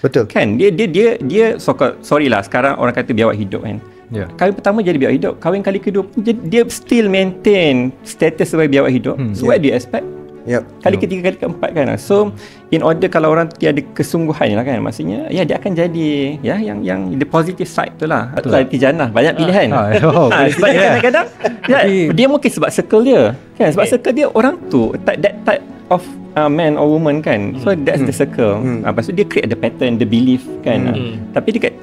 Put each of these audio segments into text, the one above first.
Betul. Kan dia sorry lah, sekarang orang kata biawak hidup kan. Kahwin pertama jadi biawak hidup, kahwin kali kedua dia still maintain status sebagai biawak hidup. So what do you expect? Kali ketiga, kali keempat kan. So in order kalau orang tiada kesungguhan lah kan, maksudnya dia akan jadi yang the positive side tu lah. Itulah tijanah, banyak pilihan. Sebab kadang-kadang dia mungkin sebab circle dia kan, sebab circle dia orang tu that type of man or woman kan. So that's the circle. Lepas tu dia create the pattern, the belief kan. Tapi dia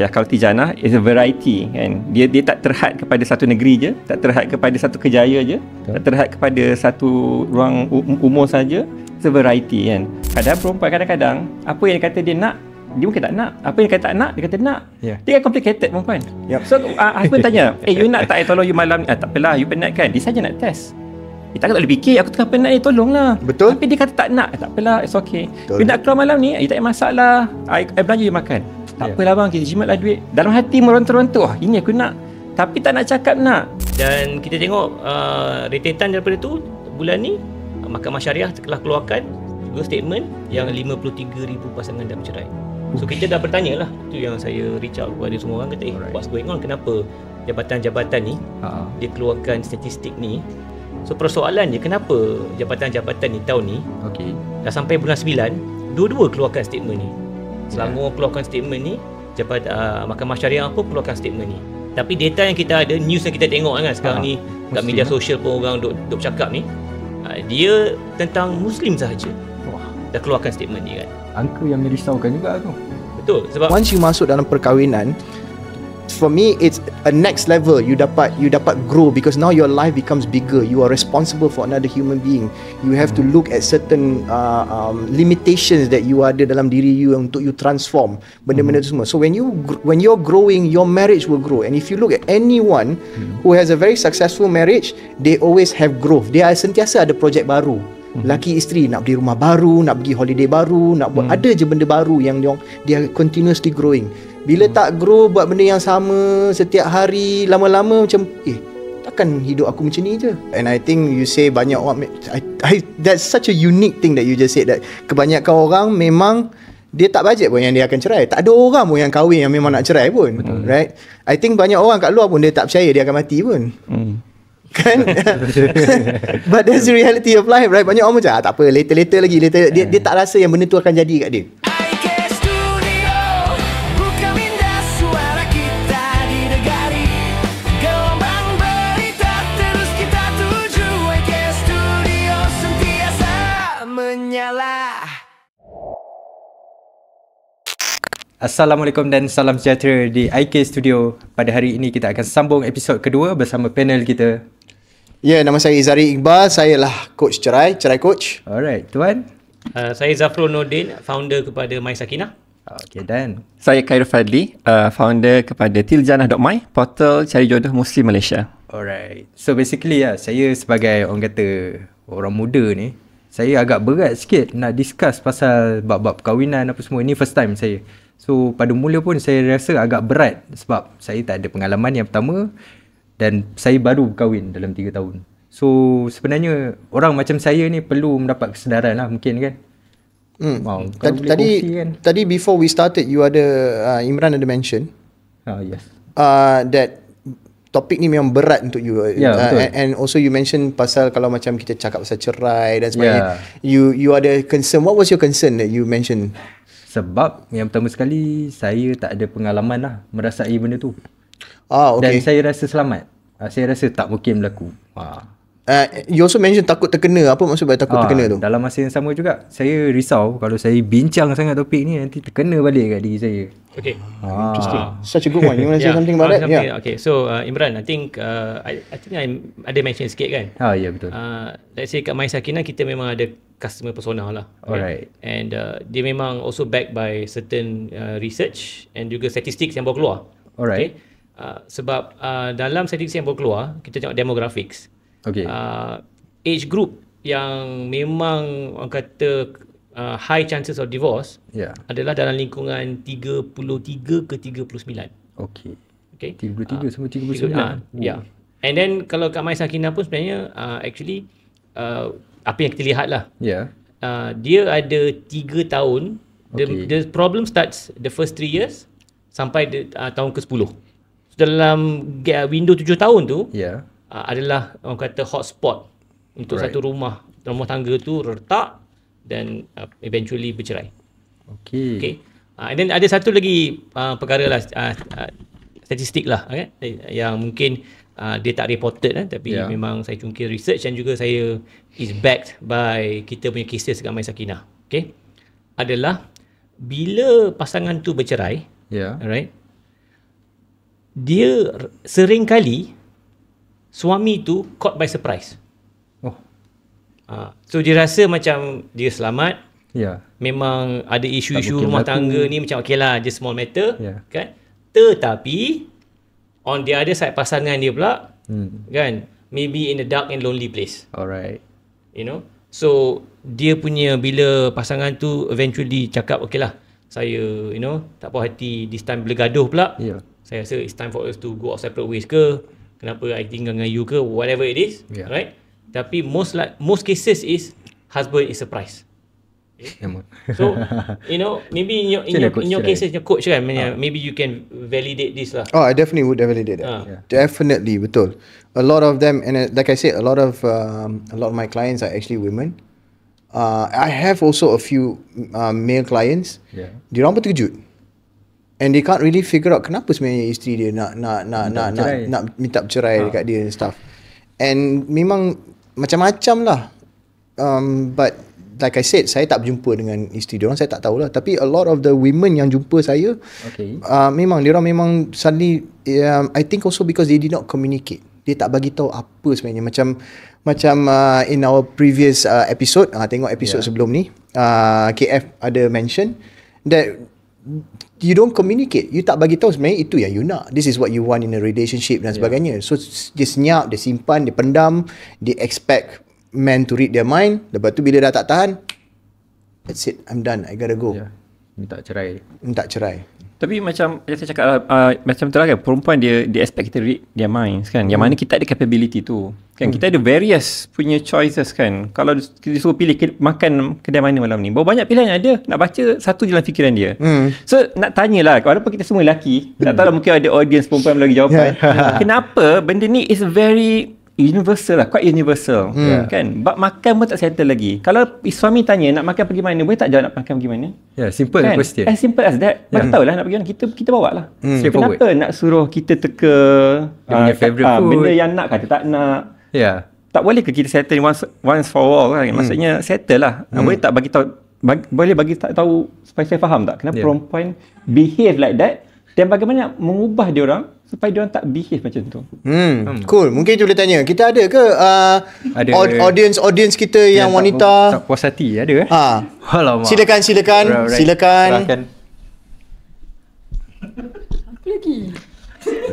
kalau tijanah is a variety kan. Dia tak terhad kepada satu negeri je, tak terhad kepada satu kejaya je, tak terhad kepada satu ruang umur saja. It's a variety kan. Perempuan kadang-kadang apa yang dia kata dia nak, dia mungkin tak nak. Apa yang kata tak nak, dia kata nak. Dia kan complicated perempuan. So husband tanya, you nak tak tolong you malam ni? Tak apalah, you penat kan? Dia saja nak test. Dia tak boleh fikir, aku tengah penat ni, tolonglah. Betul. Tapi dia kata tak nak. Tak apalah, it's okay. Betul. You nak keluar malam ni, you tak payah masak lah, I belanja you makan. Tak apalah bang, kita jimatlah duit. Dalam hati meronta-ronta, ini aku nak. Tapi tak nak cakap nak. Dan kita tengok rentetan daripada tu, bulan ni Mahkamah Syariah telah keluarkan juga statement yang 53,000 pasangan dah bercerai. So kita dah bertanya lah, tu yang saya reach out kepada semua orang, kata what's going on, kenapa jabatan-jabatan ni dia keluarkan statistik ni. So persoalannya, kenapa jabatan-jabatan ni tahun ni dah sampai bulan 9 dua-dua keluarkan statement ni. Selangor keluarkan statement ni, Mahkamah Syariah pun keluarkan statement ni. Tapi data yang kita ada, news yang kita tengok kan sekarang ni kat media sosial pun orang duk cakap ni, dia tentang Muslim sahaja dah keluarkan statement ni kan. Angka yang merisaukan juga tu. Betul, sebab once you masuk dalam perkahwinan, for me it's a next level. You dapat grow, because now your life becomes bigger. You are responsible for another human being. You have to look at certain limitations that you ada dalam diri you untuk you transform benda-benda tu semua. So when you're growing, your marriage will grow. And if you look at anyone who has a very successful marriage, they always have growth. Dia sentiasa ada projek baru. Laki isteri nak beli rumah baru, nak pergi holiday baru, nak buat ada je benda baru yang dia continuously growing. Bila tak grow, buat benda yang sama setiap hari, lama-lama macam takkan hidup aku macam ni je. And I think you say banyak orang, that's such a unique thing that you just said, that kebanyakan orang memang dia tak bajet pun yang dia akan cerai. Tak ada orang pun yang kahwin yang memang nak cerai pun. Right? I think banyak orang kat luar pun dia tak percaya dia akan mati pun. Kan? But that's the reality of life, right? Banyak orang macam tak apa, later lagi, dia tak rasa yang benda tu akan jadi kat dia. Assalamualaikum dan salam sejahtera di IK Studio. Pada hari ini kita akan sambung episod kedua bersama panel kita. Nama saya Izari Iqbal. Saya lah coach cerai coach. Alright, tuan. Saya Zafrul Nordin, founder kepada My Sakinah. Okay, dan saya Khairul Fadli, founder kepada Tiljanah.my, portal cari jodoh Muslim Malaysia. Alright. So basically saya sebagai orang kata orang muda ni, saya agak berat sikit nak discuss pasal bab-bab perkahwinan apa semua. Ini first time saya. So pada mula pun saya rasa agak berat sebab saya tak ada pengalaman yang pertama dan saya baru berkahwin dalam 3 tahun. So sebenarnya orang macam saya ni perlu mendapat kesedaran lah mungkin kan. Wow, tadi before we started, you ada Imran ada mention yes. That topik ni memang berat untuk you. And also you mention pasal kalau macam kita cakap pasal cerai dan sebagainya, you ada concern. What was your concern that you mentioned? Sebab yang pertama sekali, saya tak ada pengalaman lah merasai benda tu. Okay. Dan saya rasa selamat. Saya rasa tak mungkin berlaku. You also mention takut terkena. Apa maksud takut terkena tu? Dalam masa yang sama juga, saya risau kalau saya bincang sangat topik ni, nanti terkena balik kat diri saya. Okay. Interesting. Such a good one. You want to say something about that? Okay. So Imran, I think I ada mention sikit kan? Ya, betul. Let's say kat My Sakinah, kita memang ada customer persona lah. Alright. And dia memang also backed by certain research and juga statistics yang baru keluar. Alright. Okay? Sebab dalam statistik yang baru keluar, kita tengok demographics. Okay. Age group yang memang orang kata high chances of divorce adalah dalam lingkungan 33 ke 39. Okay. 33 sampai 39. And then kalau kat My Sakinah pun sebenarnya actually apa yang kita lihat lah. Dia ada 3 tahun The problem starts the first 3 years sampai tahun ke-10. So, dalam window 7 tahun tu adalah orang kata hotspot untuk satu rumah tangga tu retak dan eventually bercerai. Okay. And then ada satu lagi perkara lah, statistik lah kan, yang mungkin dia tak reported tapi memang saya cungkil research dan juga saya is backed by kita punya cases dekat My Sakinah. Okay, adalah bila pasangan tu bercerai, alright, dia sering kali suami tu caught by surprise. So dia rasa macam dia selamat, memang ada isu-isu rumah tangga ni macam okay lah, just small matter, kan? Tetapi on the other side pasangan dia pula kan, maybe in a dark and lonely place. Alright. You know, so dia punya bila pasangan tu eventually cakap okay lah, saya tak puas hati this time, bila gaduh pula, saya rasa it's time for us to go our separate ways ke, kenapa I tinggal dengan you ke, whatever it is, right? Tapi most cases is husband is surprised. So maybe in your cases, your coach kan, maybe you can validate this lah. I definitely would validate that. Definitely, betul. A lot of them, and like I said, a lot of my clients are actually women. I have also a few male clients. Diorang pun terkejut, and they can't really figure out kenapa sebenarnya isteri dia nak minta bercerai dekat dia and stuff. And memang macam-macam lah. But like I said, saya tak berjumpa dengan isteri diorang, saya tak tahulah. Tapi a lot of the women yang jumpa saya, memang diorang memang suddenly, I think also because they did not communicate. Dia tak bagi tahu apa sebenarnya. Macam in our previous episode, tengok episode sebelum ni, KF ada mention that you don't communicate. You tak bagi tahu sebenarnya itu yang you nak. This is what you want in a relationship dan sebagainya. So dia senyap, dia simpan, dia pendam, dia expect man to read their mind. Lepas tu bila dah tak tahan, that's it, I'm done, I gotta go. Minta cerai. Tapi macam saya cakap lah, macam tu lah kan, perempuan dia expect kita read their minds kan, yang mana kita ada capability tu kan. Kita ada various punya choices kan. Kalau kita suruh pilih makan kedai mana malam ni, berapa banyak pilihan yang ada, nak baca satu je dalam fikiran dia. So nak tanyalah, walaupun kita semua lelaki, tak tahu lah, mungkin ada audience perempuan lagi jawapan, kenapa benda ni is very universal lah, quite universal kan. Bab makan pun tak settle lagi. Kalau suami tanya nak makan pergi mana, boleh tak jawab nak makan pergi mana? Simple kan? question. As simple as that. Mana tahulah nak pergi mana, kita bawa lah. Kenapa nak suruh kita teka favorite food, benda yang nak kata tak nak? Tak boleh ke kita settle once for all kan? Maksudnya settle lah. Boleh tak bagi tahu, boleh bagi tahu supaya saya faham tak kenapa perempuan behave like that, dan bagaimana mengubah dia orang supaya dia orang tak behave macam tu. Cool. Mungkin kita boleh tanya, kita ada ke audience kita yang wanita tak puas hati, ada Alamak. Silakan. Apa lagi?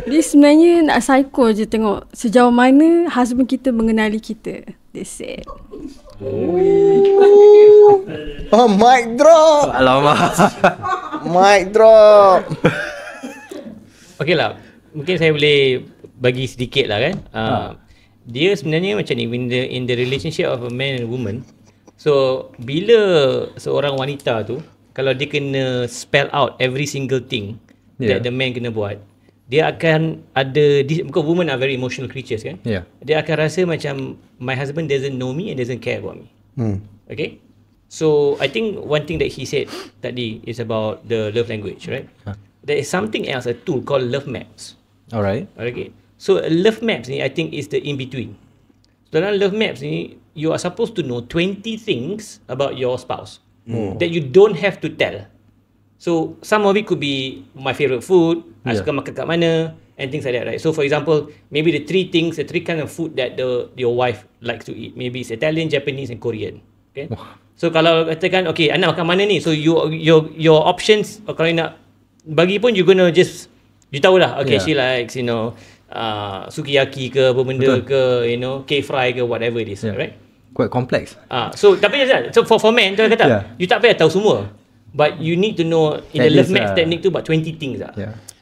Dia sebenarnya nak psycho je, tengok sejauh mana husband kita mengenali kita. That's it. Mic drop. Alamak. Mic drop. Okay lah, mungkin saya boleh bagi sedikit lah kan. Dia sebenarnya macam ni, in the relationship of a man and woman. So bila seorang wanita tu, kalau dia kena spell out every single thing that the man kena buat, dia akan ada, because women are very emotional creatures kan, dia akan rasa macam my husband doesn't know me and doesn't care about me. Okay, so I think one thing that he said tadi is about the love language, right? There is something else, a tool called love maps. Alright. Okay, so love maps ni I think is the in between. So dalam love maps ni, you are supposed to know 20 things about your spouse that you don't have to tell. So some of it could be my favorite food, I suka makan kat mana, and things like that, right? So for example, maybe the three kind of food that your wife likes to eat. Maybe it's Italian, Japanese and Korean. Okay. So kalau katakan, okay, anak makan mana ni? So your options, kalau nak bagi pun you gonna just, you tahu lah, okay, she likes, sukiyaki ke apa benda ke, K-fry ke, whatever it is, right? Quite complex. So tapi so for men, tu kata, you tak payah tahu semua. But you need to know in the love match technique tu about 20 things lah.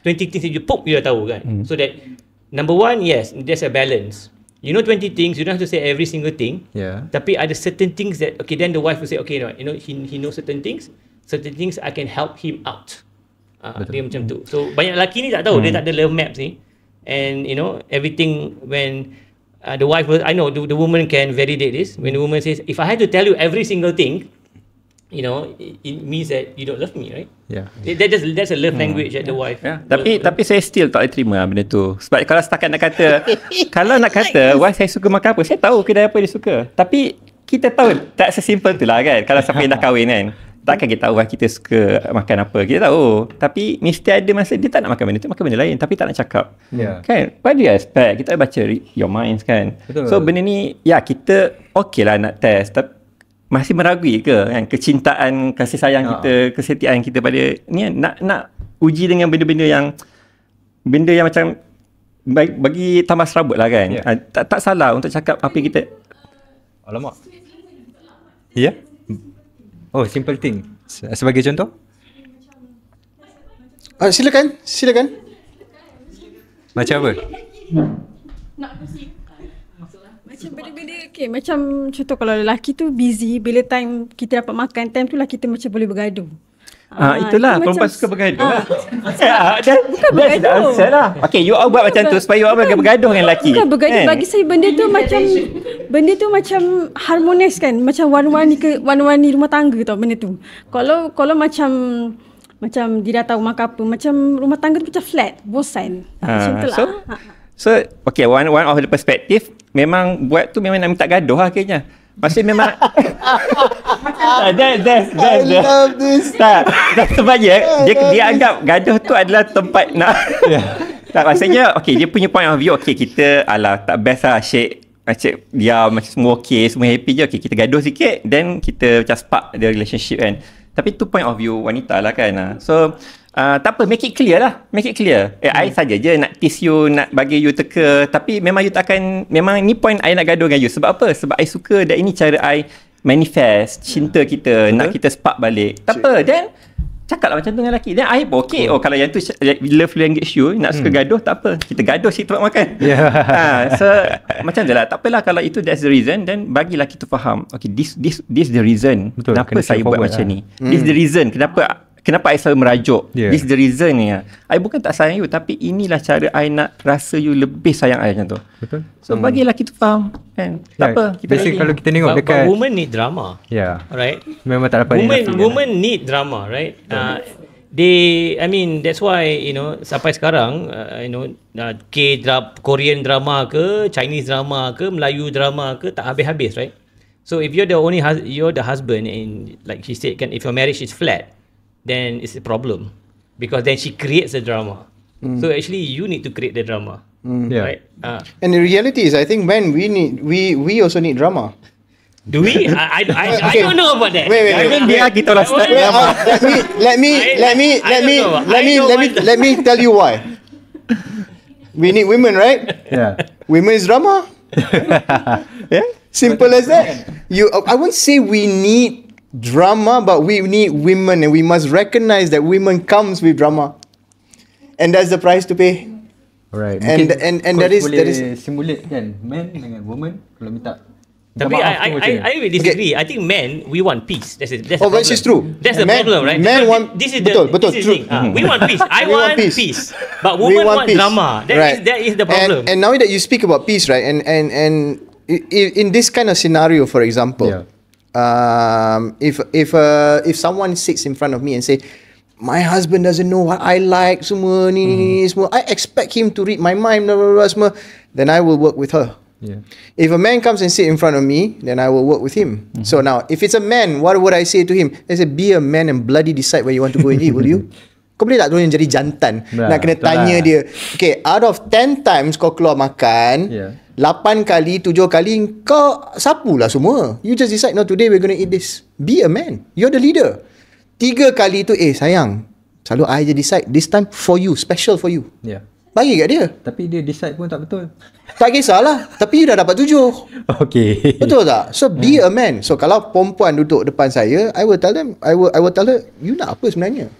20 things that you pop, you dah tahu kan. So that number one, yes, there's a balance. You know 20 things, you don't have to say every single thing. Tapi ada certain things that, okay, then the wife will say, okay, no, he knows certain things. certain things I can help him out. Dia macam tu. So banyak lelaki ni tak tahu, dia tak ada love maps ni. And you know, everything when the wife was, I know the woman can validate this. When the woman says, if I had to tell you every single thing, you know, it means that you don't love me, right? Yeah. That's a love language that the wife. Yeah. Tapi saya still tak boleh terima benda tu. Sebab kalau setakat nak kata, kalau nak kata wife saya suka makan apa, saya tahu kedai apa dia suka. Tapi kita tahu tak sesimpel tu lah kan. Kalau siapa yang dah kahwin kan, takkan kita tahu kita suka makan apa. Kita tahu. Tapi mesti ada masa dia tak nak makan benda tu, makan benda lain. Tapi tak nak cakap. Kan? What do you expect? Kita baca your minds kan. Betul. So benda ni, ya kita okey lah nak test. Tapi masih meragui ke kan? Kecintaan, kasih sayang kita, kesetiaan kita pada ni nak uji dengan benda-benda yang macam bagi tambah serabut lah kan. Tak salah untuk cakap apa yang kita. Alamak. Ya? Oh, simple thing. Sebagai contoh? Silakan. Macam apa? Macam benda-benda macam contoh kalau lelaki tu busy, bila time kita dapat makan, time tu lah kita macam boleh bergaduh. Itulah perempuan suka bergaduh. Bukan bergaduh. Okay, you all buat macam tu supaya you all bergaduh dengan lelaki. Bukan bergaduh, bagi saya benda tu macam harmonis kan, macam warna-warni rumah tangga tau benda tu. Kalau macam dia dah tahu makan apa, macam rumah tangga tu macam flat, bosan. Macam tu lah. So okay, one of the perspective memang buat tu memang nak minta gaduh lah akhirnya. Maksudnya memang I love this. Tak sebabnya dia anggap gaduh tu adalah tempat nak tak, maksudnya okay, dia punya point of view, okay kita tak best lah Syed dia macam semua okay, semua happy je, okay kita gaduh sikit then kita macam spark the relationship kan. Tapi tu point of view wanita lah kan. So tak apa, make it clear. I saja je nak tease you, nak bagi you teka. Tapi memang you takkan, memang ni point I nak gaduh dengan you. Sebab apa? Sebab I suka dan ini cara I manifest cinta kita. Betul? Nak kita spark balik. Tak apa, then cakap lah macam tu dengan lelaki. Then I pun okay. Oh kalau yang tu love language you, nak suka gaduh, tak apa. Kita gaduh sikit tempat makan. So macam tu lah. Tak apalah kalau itu that's the reason. Then bagilah kita faham. Okay, this the reason. Betul, kenapa saya buat macam ni. This the reason. Kenapa I selalu merajuk. This is the reason ni. I bukan tak sayang you, tapi inilah cara I nak rasa you lebih sayang I macam tu. Betul. So bagilah kita faham kan. Tak apa. Basically kalau kita tengok dekat women need drama. Right. Memang tak dapat. Women need drama, right? That's why sampai sekarang Korean drama ke, Chinese drama ke, Melayu drama ke, tak habis-habis, right? So if you're the husband, and like she said kan, if your marriage is flat, then it's a problem because then she creates the drama. So actually you need to create the drama, right? And the reality is, I think when we also need drama. Do we? I don't know about that. Wait. I think kita lah start drama. Let me tell you why. We need women, right? Women is drama. Simple as that. I won't say we need drama, but we need women, and we must recognize that women comes with drama, and that's the price to pay. Alright. And that is simulate kan, man dengan woman kalau minta. Tapi I will disagree. I think men, we want peace. That's the problem. This is true. That's the problem, right? Men want this is betul, this is true. We want peace. I want peace. But women want drama. That is the problem. And now that you speak about peace, right? And in this kind of scenario, for example, if someone sits in front of me and say, my husband doesn't know what I like, semua ni semua, I expect him to read my mind, blah, blah, blah, semua, then I will work with her. If a man comes and sit in front of me, then I will work with him. So now, if it's a man, what would I say to him? I say, be a man and bloody decide where you want to go and eat, will you? Kau boleh tak tolong jadi jantan? Nak kena tanya dia. Okay, out of 10 times kau keluar makan, 8 kali, 7 kali kau sapulah semua. You just decide, no, today we're going to eat this. Be a man. You're the leader. 3 kali tu, sayang, selalu I je decide. This time for you, special for you. Bagi kat dia. Tapi dia decide pun tak betul. Tak kisahlah. Tapi you dah dapat 7. Okay. Betul tak? So be a man. So kalau perempuan duduk depan saya, I will tell them, I will tell her, you nak apa sebenarnya?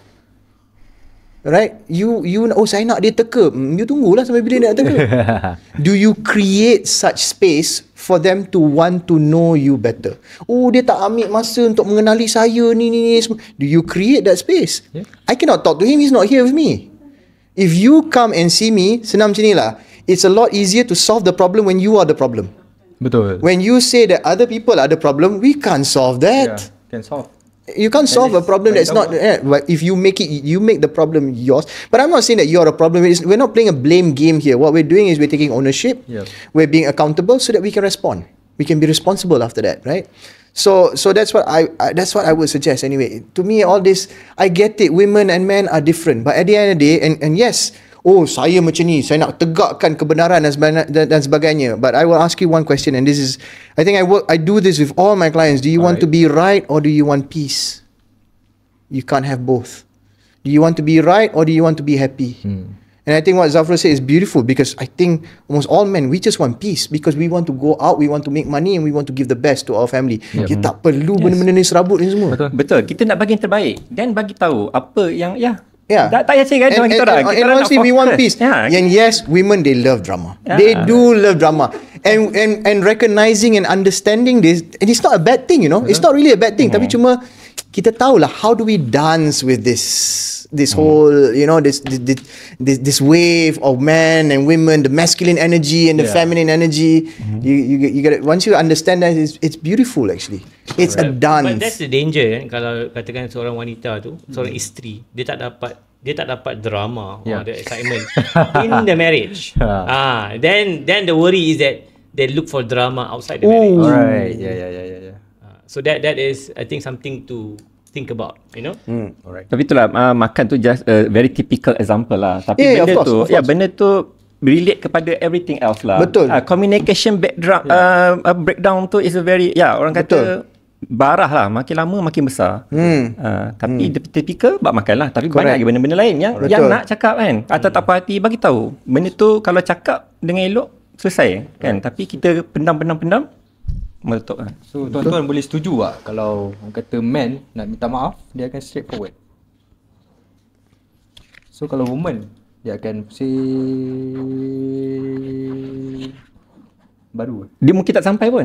Right? You saya nak dia teka. You tunggulah sampai bila dia nak teka. Do you create such space for them to want to know you better. Oh, dia tak ambil masa untuk mengenali saya ni semua. Do you create that space? Yeah. I cannot talk to him, he's not here with me. If you come and see me, senang macam ni lah. It's a lot easier to solve the problem when you are the problem. Betul. When you say that other people are the problem, we can't solve that. Yeah, can solve. You can't solve a problem that's not but if you make the problem yours. But I'm not saying that you're a problem. We're not playing a blame game here. What we're doing is we're taking ownership. Yep. We're being accountable so that we can respond. We can be responsible after that, right? So that's what I would suggest anyway. To me, all this, I get it. Women and men are different, but at the end of the day, and yes. Oh, saya macam ni, saya nak tegakkan kebenaran dan sebagainya. But I will ask you one question, and this is, I think I do this with all my clients. Do you want to be right or do you want peace? You can't have both. Do you want to be right or do you want to be happy? And I think what Zafrul said is beautiful, because I think almost all men, we just want peace because we want to go out, we want to make money and we want to give the best to our family. Kita tak perlu benda-benda ni serabut ni semua. Betul. Kita nak bagi yang terbaik dan bagi tahu apa yang tak payah cakap dengan kita orang. And honestly, we want peace. And yes, women, they love drama. They do love drama. And recognizing and understanding this, and it's not a bad thing, you know. It's not really a bad thing. Tapi cuma kita tahulah how do we dance with this whole, you know, this wave of men and women, the masculine energy and the feminine energy. You get it. Once you understand that, it's beautiful actually. It's a dance. But that's the danger kalau katakan seorang wanita tu, seorang isteri, dia tak dapat drama or the excitement in the marriage. Then the worry is that they look for drama outside the marriage. Alright. Yeah. So that is, I think, something to think about, you know. Alright. Tapi itulah, makan tu just a very typical example lah. Tapi benda tu relate kepada everything else lah. Betul. Communication breakdown tu is a very, orang kata barah lah, makin lama makin besar. Tapi typical buat makan lah. Tapi banyak lagi benda-benda lain yang nak cakap kan, atau tak puas hati, bagi tahu. Benda tu kalau cakap dengan elok, selesai kan. Tapi kita pendam meletup kan. So tuan-tuan boleh setuju tak kalau orang kata man nak minta maaf, dia akan straightforward. So kalau woman, dia akan baru. Dia mungkin tak sampai pun.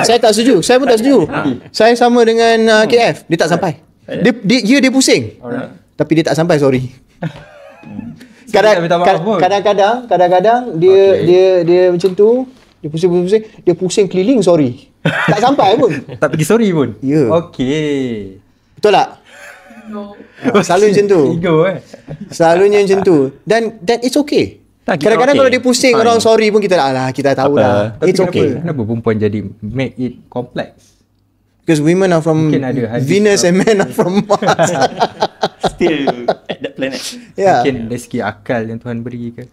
Saya tak setuju. Saya pun tak setuju. Saya sama dengan KF. Dia tak sampai. Dia pusing. Tapi dia tak sampai, sorry. Kadang-kadang dia macam tu. Dia pusing. Dia pusing keliling, sorry. Tak sampai pun. Tak pergi sorry pun. Ya. Okey. Betul tak? No. Selalu macam tu. Ego Selalunya macam tu. Dan it's okay. Kadang-kadang kalau dia pusing orang sorry pun kita tahu lah. It's okay. Kenapa perempuan jadi make it complex? Because women are from Venus and men are from Mars. Still at that planet. Mungkin dari segi akal yang Tuhan beri ke?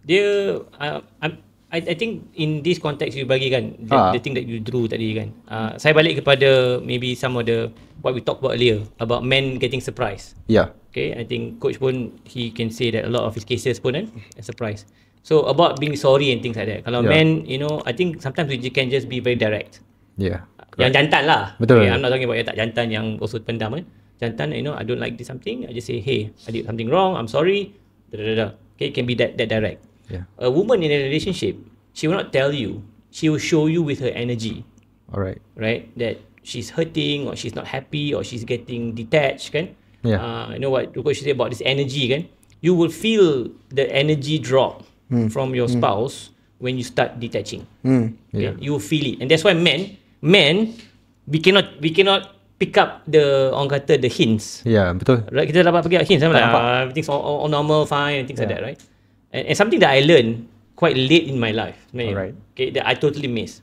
Dia I think in this context you bagi kan the thing that you drew tadi kan. Saya balik kepada maybe some of the what we talked about earlier about men getting surprised. Okay, I think coach pun he can say that a lot of his cases pun a surprise. So about being sorry and things like that. Kalau men, you know, I think sometimes we can just be very direct. Yang jantan lah. Betul. Okay, I'm not talking about yang tak jantan yang also pendam kan. Jantan, you know, I don't like this something. I just say, hey, I did something wrong. I'm sorry. Okay, it can be that direct. A woman in a relationship, she will not tell you. She will show you with her energy. Alright. Right? That she's hurting or she's not happy or she's getting detached kan. You know what she said about this energy kan. You will feel the energy drop from your spouse when you start detaching. Okay? You will feel it. And that's why men, we cannot pick up the orang kata the hints. Betul. Right? Kita dapat pick up hints. Like, everything's all normal, fine and things like that, right? And something that I learned quite late in my life, okay, that I totally miss.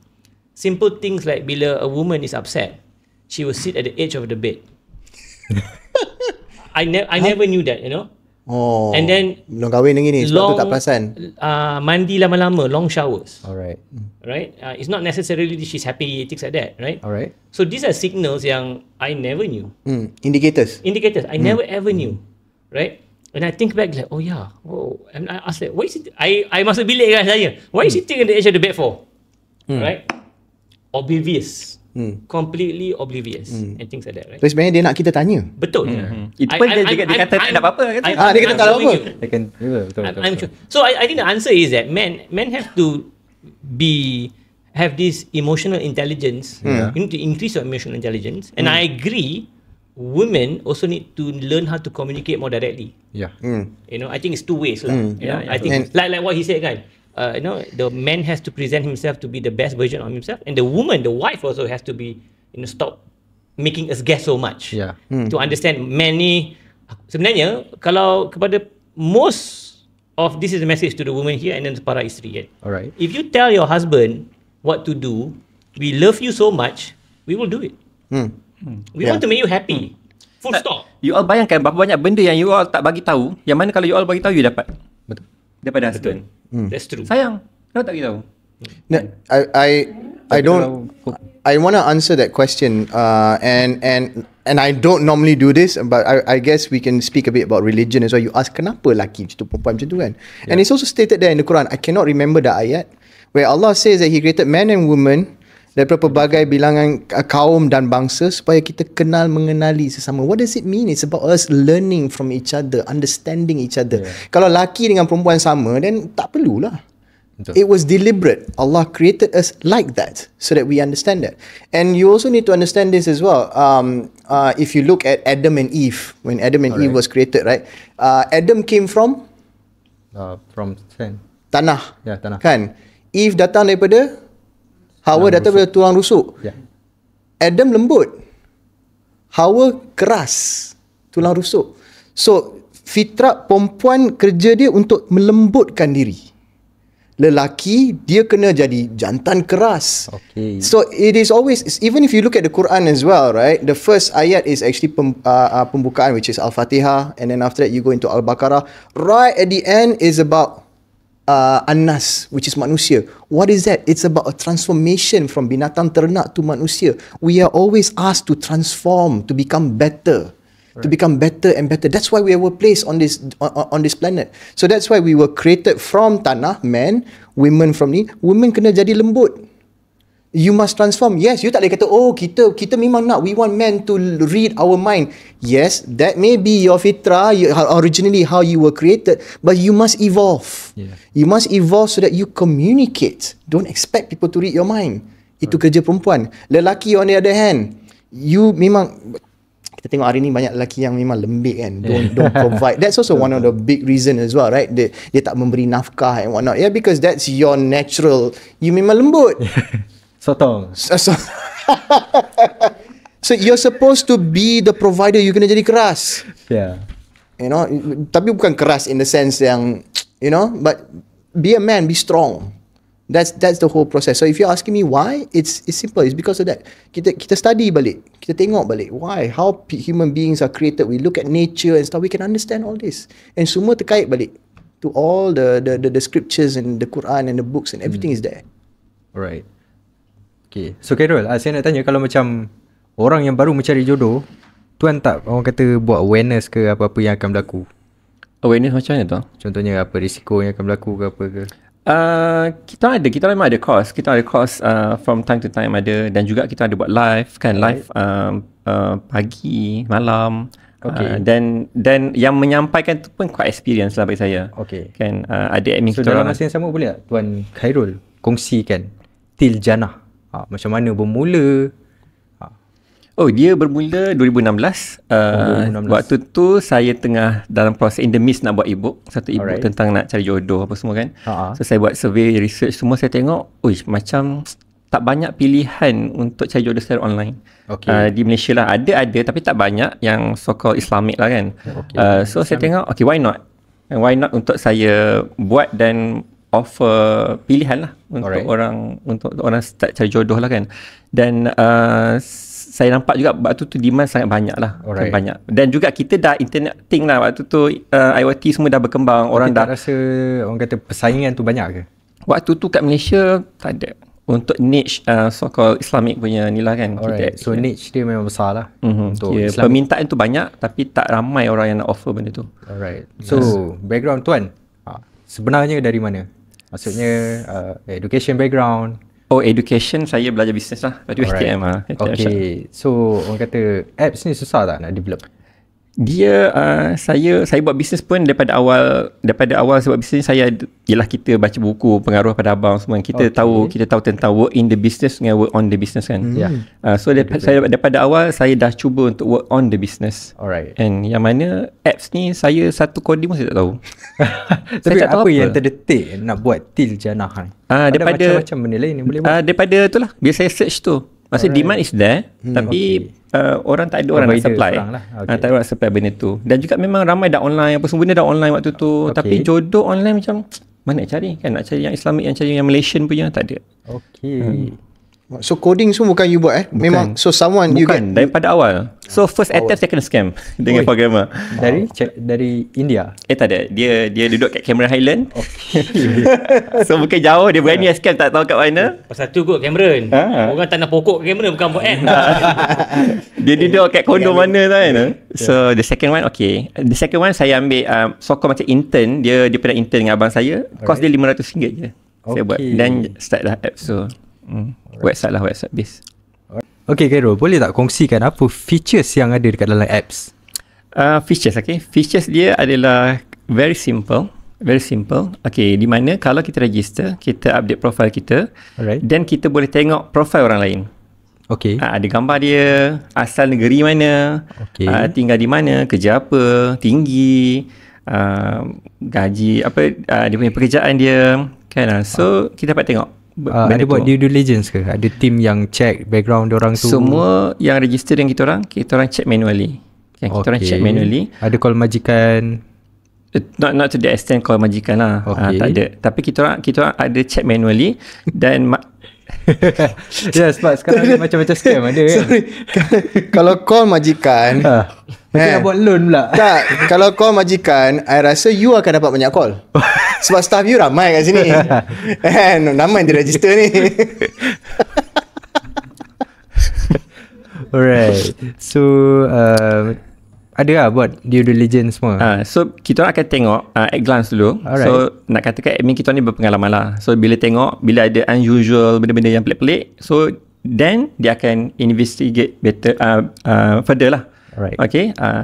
Simple things like bila a woman is upset, she will sit at the edge of the bed. I never knew that, you know. And then belum kahwin lagi ni, sebab tu tak perasan. Mandi lama-lama, long showers. Alright. Right? It's not necessarily she's happy, things like that, right? Alright. So these are signals yang I never knew. Indicators. I never ever knew, right? And I think back like, and I ask like, why is it? I masuk bilik kan saya. Why is he sitting at the edge of the bed for? Right? Oblivious. Completely oblivious and things like that, right? So sebenarnya dia nak kita tanya. Betul. Itu pun dia kata tak ada apa-apa. Dia kata tak ada apa. Betul. So I think the answer is that men have to have this emotional intelligence. You need to increase your emotional intelligence. And I agree, women also need to learn how to communicate more directly. Yeah. You know, I think it's two ways lah. I think like what he said kan. You know, the man has to present himself to be the best version of himself, and the woman, the wife also has to be, you know, stop making us guess so much. To understand many. Sebenarnya kalau kepada most of this is the message to the woman here and then para isteri kan. Alright. If you tell your husband what to do, we love you so much, we will do it. We want to make you happy. Full stop. You all bayangkan berapa banyak benda yang you all tak bagi tahu, yang mana kalau you all bagi tahu you dapat. Betul. Daripada husband. That's true. Sayang, kenapa tak bagi tahu? No, I don't. I want to answer that question, and I don't normally do this, but I guess we can speak a bit about religion as well. You ask kenapa laki macam tu, perempuan macam tu kan? And it's also stated there in the Quran. I cannot remember the ayat where Allah says that He created man and woman daripada pelbagai bilangan kaum dan bangsa supaya kita kenal mengenali sesama. What does it mean? It's about us learning from each other, understanding each other. Kalau laki dengan perempuan sama, then tak perlulah. Betul. It was deliberate. Allah created us like that so that we understand that. And you also need to understand this as well. If you look at Adam and Eve, when Adam and Eve was created, right? Adam came from sand. Tanah. Ya, tanah. Kan? Eve datang daripada Hawa datang daripada tulang rusuk. Adam lembut. Hawa keras. Tulang rusuk. So, fitrah perempuan kerja dia untuk melembutkan diri. Lelaki dia kena jadi jantan keras. Okay. So it is always, even if you look at the Quran as well, right? The first ayat is actually pembukaan, which is Al-Fatihah, and then after that you go into Al-Baqarah. Right at the end is about An-Nas, which is manusia. What is that? It's about a transformation from binatang ternak to manusia. We are always asked to transform, to become better. To become better and better. That's why we were placed on this planet. So that's why we were created from tanah, man, women from ni. Women kena jadi lembut. You must transform. Yes, you tak boleh kata, oh kita memang nak, we want men to read our mind. Yes, that may be your fitrah, originally how you were created, but you must evolve. You must evolve so that you communicate. Don't expect people to read your mind. Itu kerja perempuan. Lelaki on the other hand, you memang, kita tengok hari ni banyak lelaki yang memang lembik kan, don't provide. That's also one of the big reason as well, right? Dia tak memberi nafkah and whatnot. Yeah, because that's your natural. You memang lembut. Sotong. So you're supposed to be the provider. You kena jadi keras. Yeah. You know, tapi bukan keras in the sense yang, you know, but be a man, be strong. That's the whole process. So if you're asking me why, it's simple. It's because of that. Kita study balik. Kita tengok balik. Why? How human beings are created. We look at nature and stuff. We can understand all this. And semua terkait balik to all the scriptures and the Quran and the books and everything is there. Alright. Okay. So Khairul, saya nak tanya, kalau macam orang yang baru mencari jodoh, tuan tak orang kata buat awareness ke apa-apa yang akan berlaku? Awareness macam mana tu? Contohnya apa risiko yang akan berlaku ke apa ke? Kita memang ada course. Kita ada course from time to time ada, dan juga kita ada buat live kan, live pagi, malam. Okay. Dan yang menyampaikan tu pun quite experience lah bagi saya. Okay. Kan ada admin so kita dalam orang. masa yang sama boleh tak Tuan Khairul kongsikan Til Jannah, macam mana bermula? Oh, dia bermula 2016. 2016. Waktu tu saya tengah dalam proses in the midst nak buat e-book, satu e-book tentang nak cari jodoh apa semua kan. So saya buat survey, research semua, saya tengok, macam tak banyak pilihan untuk cari jodoh secara online. Di Malaysia lah ada tapi tak banyak yang so-called Islamic lah kan. So saya tengok, why not? And why not untuk saya buat dan offer pilihan lah untuk orang start cari jodoh lah kan. Dan saya nampak juga waktu tu demand sangat banyak lah. Banyak. Dan juga kita dah internet thing lah waktu tu, IoT semua dah berkembang. Orang dah rasa, orang kata persaingan tu banyak ke? Waktu tu kat Malaysia tak ada. Untuk niche so-called Islamic punya ni lah kan. So niche dia memang besar lah. Untuk permintaan tu banyak tapi tak ramai orang yang nak offer benda tu. So background tuan sebenarnya dari mana? Maksudnya education background. Education saya belajar bisnes lah. Lepas tu STM lah. Okay. So orang kata apps ni susah tak nak develop? Dia saya buat bisnes pun daripada awal saya buat bisnes, saya ialah kita baca buku Pengaruh pada Abang semua. Kita tahu tentang work in the business dengan work on the business kan. So daripada awal saya dah cuba untuk work on the business. Alright. And yang mana apps ni saya satu coding pun saya tak tahu. Tapi apa yang terdetik nak buat Til Jannah ni? Daripada macam-macam benda lain yang boleh buat. Daripada itulah bila saya search tu. Maksudnya demand is there, tapi orang tak ada orang nak supply. Tak ada orang supply benda tu. Dan juga memang ramai dah online, apa semua benda dah online waktu tu. Tapi jodoh online macam mana nak cari kan? Nak cari yang Islamic, yang cari yang Malaysian punya tak ada. So coding semua bukan you buat Memang so someone you get daripada awal. So first attempt saya kena scam dengan programmer. Dari India. Tak ada. Dia duduk kat Cameron Highland. So bukan jauh, dia berani scam tak tahu kat mana. Pasal tu kot Cameron. Orang tanah pokok Cameron bukan buat app. Dia duduk kat kondo mana kan. So the second one the second one saya ambil sokong macam intern. Dia pernah intern dengan abang saya. Cost dia RM500 je. Saya buat dan start lah app. So website base. Okay Khairul, boleh tak kongsikan apa features yang ada dekat dalam apps? Features dia adalah very simple. Di mana kalau kita register, kita update profile kita, then kita boleh tengok profile orang lain. Ada gambar dia, asal negeri mana, tinggal di mana, kerja apa, tinggi, gaji apa, dia punya pekerjaan dia kan. So kita dapat tengok. Ada buat due diligence ke? Ada team yang check background orang tu? Semua yang register dengan kita orang check manually. Kita orang check manually. Ada call majikan? Not to the extent call majikan lah. Tak ada. Tapi kita orang ada check manually dan ya sebab sekarang ni macam-macam scam ada kan. Kalau call majikan macam nak buat loan pula. Tak, kalau call majikan, I rasa you akan dapat banyak call. Sebab staff you ramai kat sini. Nama yang diregister ni. Alright. So ada lah buat due diligence semua. So kita orang akan tengok at glance dulu. So nak katakan admin kita ni berpengalaman lah. So bila tengok, bila ada unusual benda-benda yang pelik-pelik, so then dia akan investigate better further lah.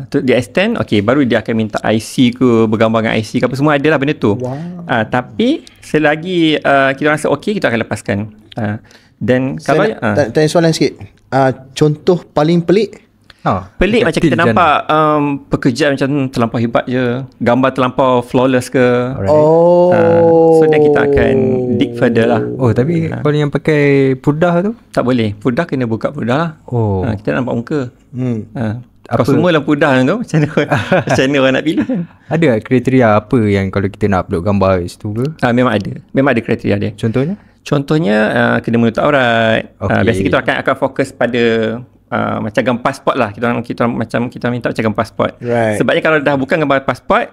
To the extent, baru dia akan minta IC ke, bergambar dengan IC ke apa semua, adalah benda tu. Tapi selagi kita rasa kita akan lepaskan. Dan kalau tanya soalan sikit. Contoh paling pelik? Pelik macam kita nampak pekerjaan macam terlampau hebat je, gambar terlampau flawless ke. So then kita akan dig further lah. Tapi kalau yang pakai purdah tu? Tak boleh. Purdah kena buka purdah lah. Kita nampak muka. Kau semua dalam purdah tu, macam mana orang nak pilih? Ada kriteria apa yang kalau kita nak upload gambar situ ke? Memang ada kriteria dia. Contohnya kena menutup aurat. Biasa kita akan fokus pada macam gambar pasport lah. Kita minta macam gambar pasport. Sebabnya kalau dah bukan gambar pasport,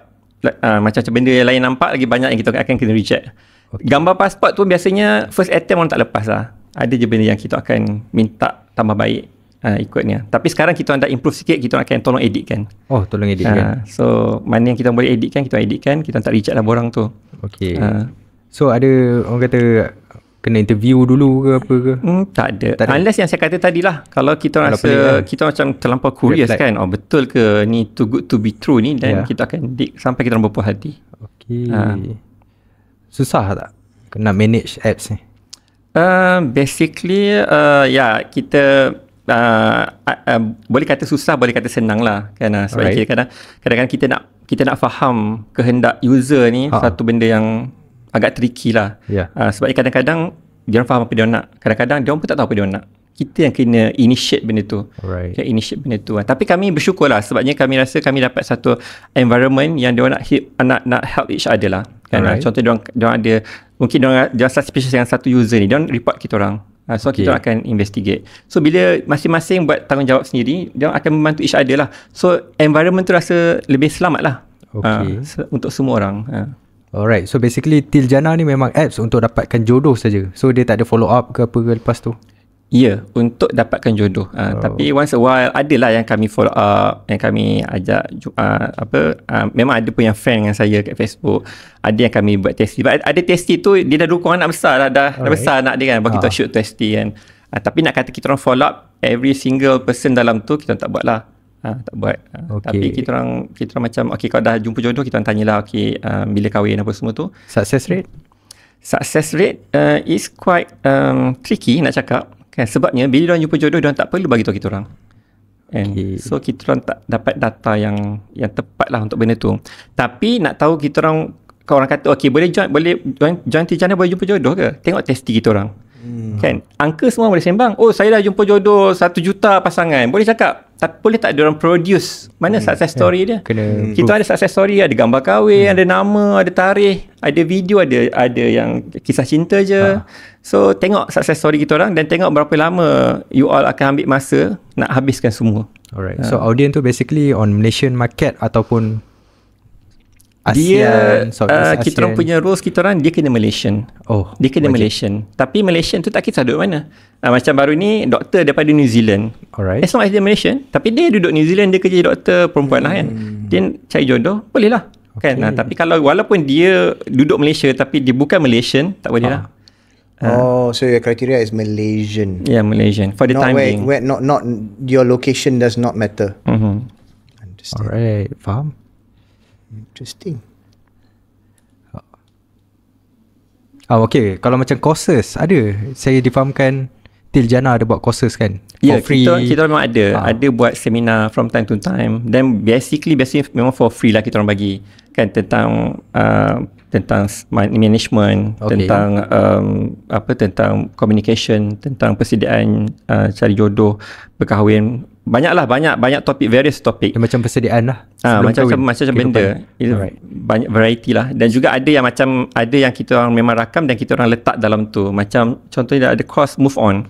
macam benda yang lain nampak, lagi banyak yang kita akan kena reject. Gambar pasport tu biasanya first attempt orang tak lepas lah. Ada je benda yang kita akan minta tambah baik ikutnya. Tapi sekarang kita dah improve sikit, kita akan tolong editkan. Tolong editkan. So mana yang kita boleh editkan, kita editkan. Kita tak reject lah borang tu. So ada orang kata kena interview dulu ke apa ke? Tak ada. Unless yang saya kata tadi lah, kalau kita rasa kita macam terlampau curious kan, betul ke ni too good to be true ni, dan kita akan dig sampai kita berpuas hati. Susah tak nak manage apps ni? Basically kita boleh kata susah, boleh kata senang lah kan. Sebab kadang-kadang kita nak faham kehendak user ni satu benda yang agak tricky lah. Sebab kadang-kadang dia orang faham apa dia nak, kadang-kadang dia orang pun tak tahu apa dia nak. Kita yang kena initiate benda tu. Initiate benda tu. Tapi kami bersyukur lah, sebabnya kami rasa kami dapat satu environment yang dia orang nak help each other lah kan. Contoh dia orang ada, mungkin dia orang suspicious dengan satu user ni, dia orang report kita orang. So kita akan investigate. So bila masing-masing buat tanggungjawab sendiri, dia akan membantu each other lah. So environment tu rasa lebih selamat lah untuk semua orang. Alright, so basically Til Jannah ni memang apps untuk dapatkan jodoh saja. So dia tak ada follow up ke apa ke lepas tu? Ya, untuk dapatkan jodoh. Tapi once a while adalah yang kami follow up, yang kami ajak memang ada pun yang friend dengan saya kat Facebook. Ada yang kami buat testi. Ada testi tu dia dah dukung anak besar lah, dah besar anak dia kan, bagi kita shoot testi kan. Tapi nak kata kita orang follow up every single person dalam tu, kita tak buat lah. Tak buat. Tapi kita orang macam kalau dah jumpa jodoh, kita orang tanyalah bila kahwin apa semua tu. Success rate is quite tricky nak cakap kan, sebabnya bila diorang jumpa jodoh, diorang tak perlu bagi tahu kita orang. So kita orang tak dapat data yang tepat lah untuk benda tu. Tapi nak tahu kita orang, kalau orang kata boleh join Tijana, boleh jumpa jodoh ke? Tengok testi kita orang. Kan, angka semua boleh sembang. Saya dah jumpa jodoh 1 juta pasangan, boleh cakap. Tapi boleh tak diorang produce mana success story dia? Kita ada success story, ada gambar kahwin, ada nama, ada tarikh, ada video, ada yang kisah cinta je. So tengok success story kita orang dan tengok berapa lama you all akan ambil masa nak habiskan semua. Alright. So audience tu basically on Malaysian market ataupun ASEAN, kita orang punya rules, kita orang dia kena Malaysian. Dia kena Malaysian. Tapi Malaysian tu tak kisah duduk mana. Macam baru ni doktor daripada New Zealand. Alright. As long as dia Malaysian, tapi dia duduk New Zealand, dia kerja doktor perempuan lah kan. Dia cari jodoh, boleh lah. Kan? Tapi kalau walaupun dia duduk Malaysia tapi dia bukan Malaysian, tak boleh lah. So your criteria is Malaysian. Yeah, Malaysian for the time being. Not your location does not matter. Understand. Alright, faham. Interesting. Okay, kalau macam courses ada, saya difahamkan Tiljana ada buat courses kan? Ya, kita memang ada buat seminar from time to time. Dan basically memang for free lah kita orang bagi kan, tentang management, tentang tentang communication, tentang persediaan cari jodoh, berkahwin. Banyak topik, various topik. Macam persediaan lah. Macam benda. Banyak variety lah. Dan juga ada yang kita orang memang rakam dan kita orang letak dalam tu. Macam contohnya ada course Move On.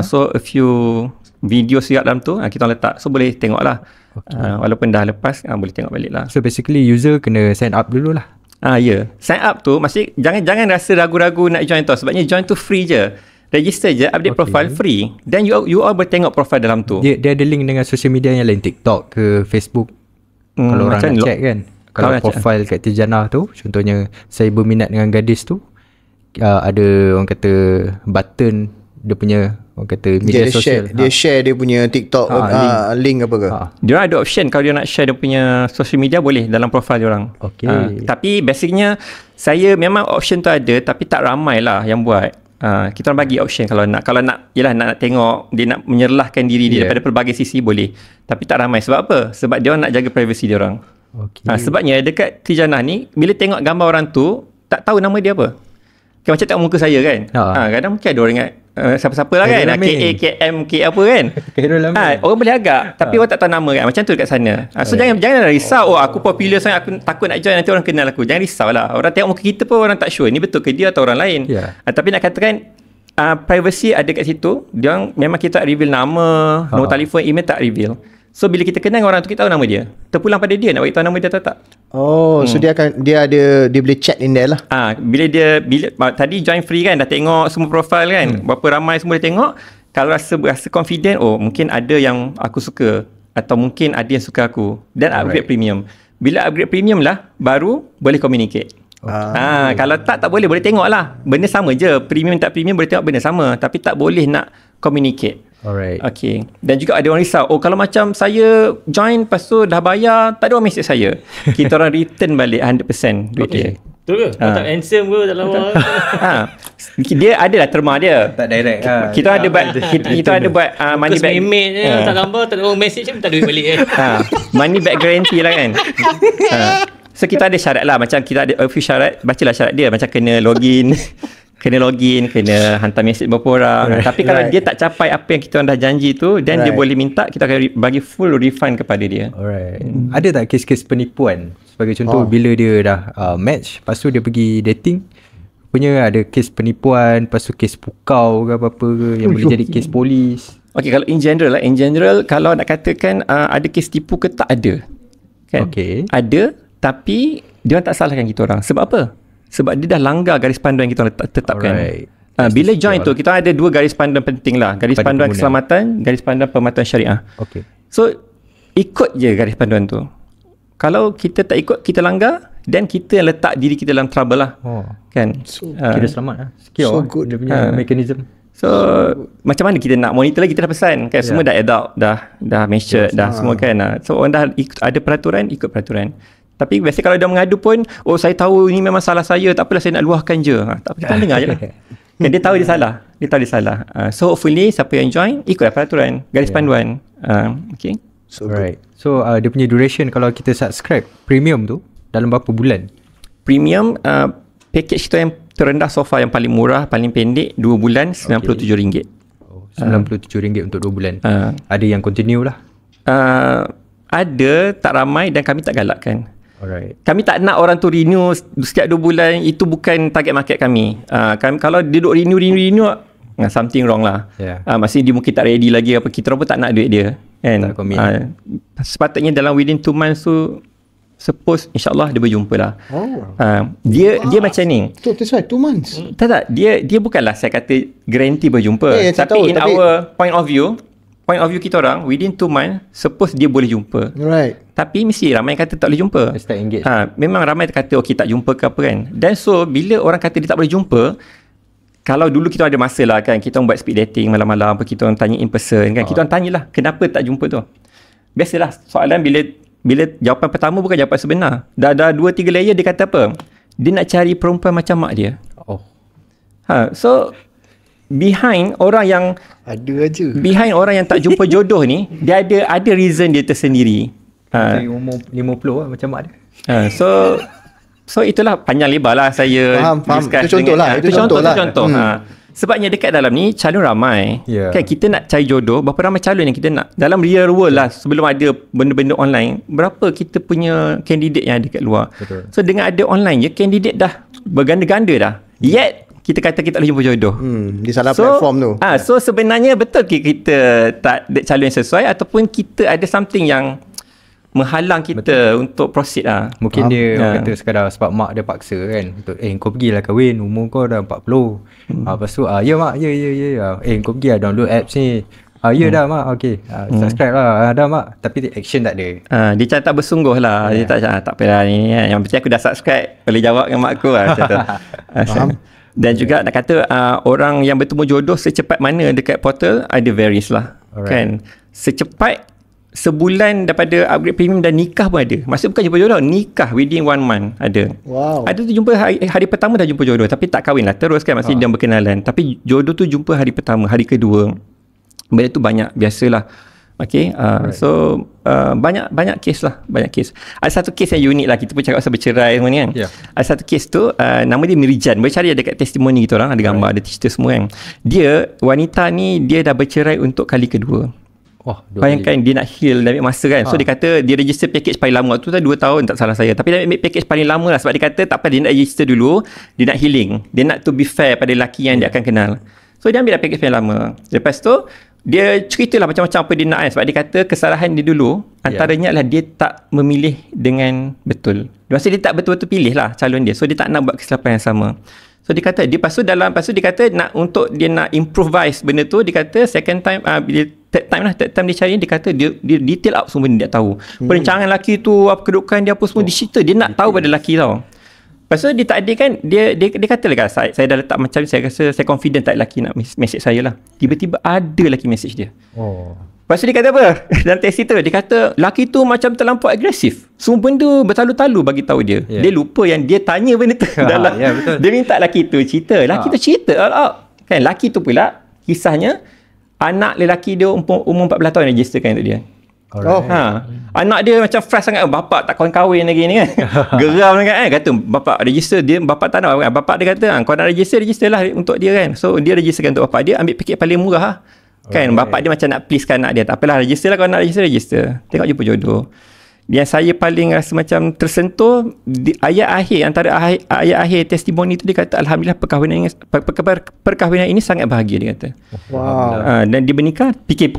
So a few video siap dalam tu kita orang letak. So boleh tengok lah. Walaupun dah lepas boleh tengok balik lah. So basically user kena sign up dulu lah. Sign up tu masih jangan rasa ragu-ragu nak join tu, sebabnya join tu free je. Register je, update profile free. Dan you all boleh tengok profile dalam tu. Dia ada link dengan social media yang lain, TikTok ke Facebook. Kalau orang nak check kan. Kalau profile kat Tijana tu, contohnya saya berminat dengan gadis tu, ada orang kata button dia punya orang kata media sosial. Dia share dia punya TikTok link apa ke? Dia ada option kalau dia nak share dia punya social media, boleh dalam profile dia orang. Tapi basicnya saya memang option tu ada, tapi tak ramai lah yang buat. Kita orang bagi option kalau nak yalah nak tengok dia nak menyerlahkan diri dia daripada pelbagai sisi, boleh. Tapi tak ramai. Sebab apa? Sebab dia orang nak jaga privacy dia orang. Sebabnya dekat Tijana ni, bila tengok gambar orang tu, tak tahu nama dia apa. Macam tengok muka saya kan. Kadang mungkin ada orang ingat siapa-siapa lah kan, KA, KM, K apa kan. Orang boleh agak, tapi orang tak tahu nama kan. Macam tu dekat sana. So jangan risau, aku popular sangat, aku takut nak join, nanti orang kenal aku. Jangan risau lah. Orang tengok muka kita pun orang tak sure ni betul ke dia atau orang lain. Tapi nak katakan privacy ada kat situ. Dia memang kita tak reveal nama, nombor telefon, email tak reveal. So bila kita kenal dengan orang tu, kita tahu nama dia. Terpulang pada dia nak bagi tahu nama dia atau tak. So dia boleh chat in there lah. Bila tadi join free kan, dah tengok semua profile kan, berapa ramai semua dia tengok. Kalau rasa confident, mungkin ada yang aku suka, atau mungkin ada yang suka aku, dan upgrade premium. Bila upgrade premium lah, baru boleh communicate. Kalau tak boleh tengok lah. Benda sama je, premium tak premium boleh tengok benda sama, tapi tak boleh nak communicate. Okay. Dan juga ada orang risau, kalau macam saya join lepas tu dah bayar, tak ada orang mesej saya. Kita orang return balik 100% duit dia. Betul ke? Tak handsome ke tak lawa? Dia adalah terma dia. Tak direct. Kita ada buat money back. Tak gambar, tak ada orang mesej pun tak ada duit balik money back guarantee lah kan. So kita ada syarat lah, macam kita ada a few syarat. Bacalah syarat dia, macam kena login, kena hantar mesej berapa orang. Tapi kalau dia tak capai apa yang kita orang dah janji tu, dan dia boleh minta, kita akan bagi full refund kepada dia. Ada tak kes-kes penipuan? Sebagai contoh, bila dia dah match, lepas tu dia pergi dating, punya ada kes penipuan, lepas tu kes pukau ke apa-apa ke, yang boleh jadi kes polis. Okay, kalau in general kalau nak katakan ada kes tipu ke, tak ada kan? Ada, tapi dia orang tak salahkan kita orang. Sebab apa? Sebab dia dah langgar garis panduan yang kita orang tetapkan. Bila join tu, kita ada 2 garis panduan penting lah. Garis panduan keselamatan, garis panduan pematuhan syariah. So ikut je garis panduan tu. Kalau kita tak ikut, kita langgar, dan kita letak diri kita dalam trouble lah. Kan? Kira selamat lah. Secure good. Dia punya mekanism. So macam mana kita nak monitor lagi, kita dah pesan kan, semua dah adult, dah matured, dah semua kan. So orang dah ada peraturan, ikut peraturan. Tapi biasa kalau dia mengadu pun, saya tahu ini memang salah saya, tak apalah saya nak luahkan je. Tak apa, kita dengar je lah. Kan dia tahu dia salah. So hopefully siapa yang join ikutlah peraturan, garis panduan. Okay. So right. So dia punya duration kalau kita subscribe premium tu dalam berapa bulan? Premium package kita yang terendah so far, yang paling murah, paling pendek 2 bulan RM97. RM97 untuk 2 bulan. Ada yang continue lah. Ada, tak ramai dan kami tak galakkan. Alright. Kami tak nak orang tu renew setiap 2 bulan. Itu bukan target market kami. Kami kalau dia duduk renew something wrong lah. Maksudnya dia mungkin tak ready lagi apa, kita pun tak nak duit dia kan. Sepatutnya dalam within 2 months tu, suppose insyaAllah dia berjumpa lah. Dia macam ni. That's right, 2 months. Tak, dia bukanlah saya kata guarantee berjumpa. Tapi our point of view kita orang, within 2 months suppose dia boleh jumpa. Right. Tapi mesti ramai kata tak boleh jumpa. Start engage. Memang ramai kata okey tak jumpa ke apa kan. Dan so bila orang kata dia tak boleh jumpa, kalau dulu kita ada masa lah kan, kita buat speed dating malam-malam apa, kita orang tanya in person kan, kita orang tanyalah kenapa tak jumpa tu. Biasalah soalan bila jawapan pertama bukan jawapan sebenar. Dah 2-3 layer dia kata apa? Dia nak cari perempuan macam mak dia. So behind orang yang behind orang yang tak jumpa jodoh ni, dia ada reason dia tersendiri. Umur 50 lah macam mak dia. So itulah panjang lebar lah saya discuss. Itu contoh lah. Sebabnya dekat dalam ni calon ramai. Kan kita nak cari jodoh, berapa ramai calon yang kita nak. Dalam real world lah, sebelum ada benda-benda online, berapa kita punya candidate yang ada kat luar. Betul. So dengan ada online je, candidate dah berganda-ganda dah. Yet kita kata kita tak boleh jumpa jodoh. Di salah platform tu. So sebenarnya betul ke kita tak ada calon yang sesuai, ataupun kita ada something yang menghalang kita untuk proceed lah. Mungkin dia kata sekadar sebab mak dia paksa kan, untuk kau pergilah kahwin, umur kau dah 40. Lepas tu ya mak, ya kau pergi lah download apps ni. Ya dah mak, okay, subscribe lah, dah mak. Tapi action tak ada. Dia macam tak bersungguh lah. Dia tak apalah ni kan, yang penting aku dah subscribe, boleh jawab dengan mak aku lah macam tu. Dan juga nak kata orang yang bertemu jodoh secepat mana dekat portal ada varies lah. Kan, secepat sebulan daripada upgrade premium dan nikah pun ada. Maksud bukan jumpa jodoh, nikah within 1 month ada. Ada tu jumpa hari pertama dah jumpa jodoh, tapi tak kahwin lah terus kan, masih dia berkenalan. Tapi jodoh tu jumpa hari pertama, hari kedua. Benda tu banyak, biasalah. Okay, so banyak kes lah, banyak kes. Ada satu kes yang unik lah, kita pun cakap pasal bercerai semua ni kan. Ada satu kes tu, nama dia Mirijan. Boleh cari dekat testimoni kita orang, ada gambar, ada cerita semua kan. Dia, wanita ni, dia dah bercerai untuk kali kedua. Bayangkan dia nak heal, dah ambil masa kan. So dia kata dia register package paling lama tu dah 2 tahun, tak salah saya. Tapi dia ambil package paling lama lah, sebab dia kata tak apa, dia nak register dulu, dia nak healing, dia nak to be fair pada lelaki yang dia akan kenal. So dia ambil dah package paling lama. Lepas tu dia ceritalah macam-macam apa dia nak kan. Sebab dia kata kesalahan dia dulu antaranya adalah dia tak memilih dengan betul. Maksudnya dia tak betul-betul pilih lah calon dia. So dia tak nak buat kesilapan yang sama. So dia kata dia lepas tu dia kata nak untuk dia nak improvise benda tu, dia kata second time third time dia cari, dia kata dia detail out semua benda dia tahu. Perancangan lelaki tu, apa kedudukan dia, apa semua dia nak tahu pada lelaki tau. Lepas tu dia tak ada kan, dia kata lah, saya dah letak macam, saya rasa saya confident tak lelaki nak message saya lah. Tiba-tiba ada lelaki message dia. Lepas tu dia kata apa? Dalam teks itu dia kata lelaki tu macam terlampau agresif. Semua benda bertalu-talu bagi tahu dia. Dia lupa yang dia tanya benda tu dalam. Dia minta lelaki tu cerita. Lelaki tu cerita kan, lelaki tu pula kisahnya anak lelaki dia umur 14 tahun registerkan untuk dia. Anak dia macam fresh sangat, bapak tak kahwin lagi ni kan. Geram sangat kan, kata bapak register dia, bapak tak nak. Bapak dia kata kau nak register lah untuk dia kan. So dia registerkan untuk bapak dia, ambil paket paling murah kan. Bapak dia macam nak pleasekan anak dia, tak apalah register lah, kau nak register. Tengok jumpa jodoh. Yang saya paling rasa macam tersentuh ayat akhir testimoni tu, dia kata alhamdulillah perkahwinan ini sangat bahagia, dia kata. Dan dia bernikah PKP.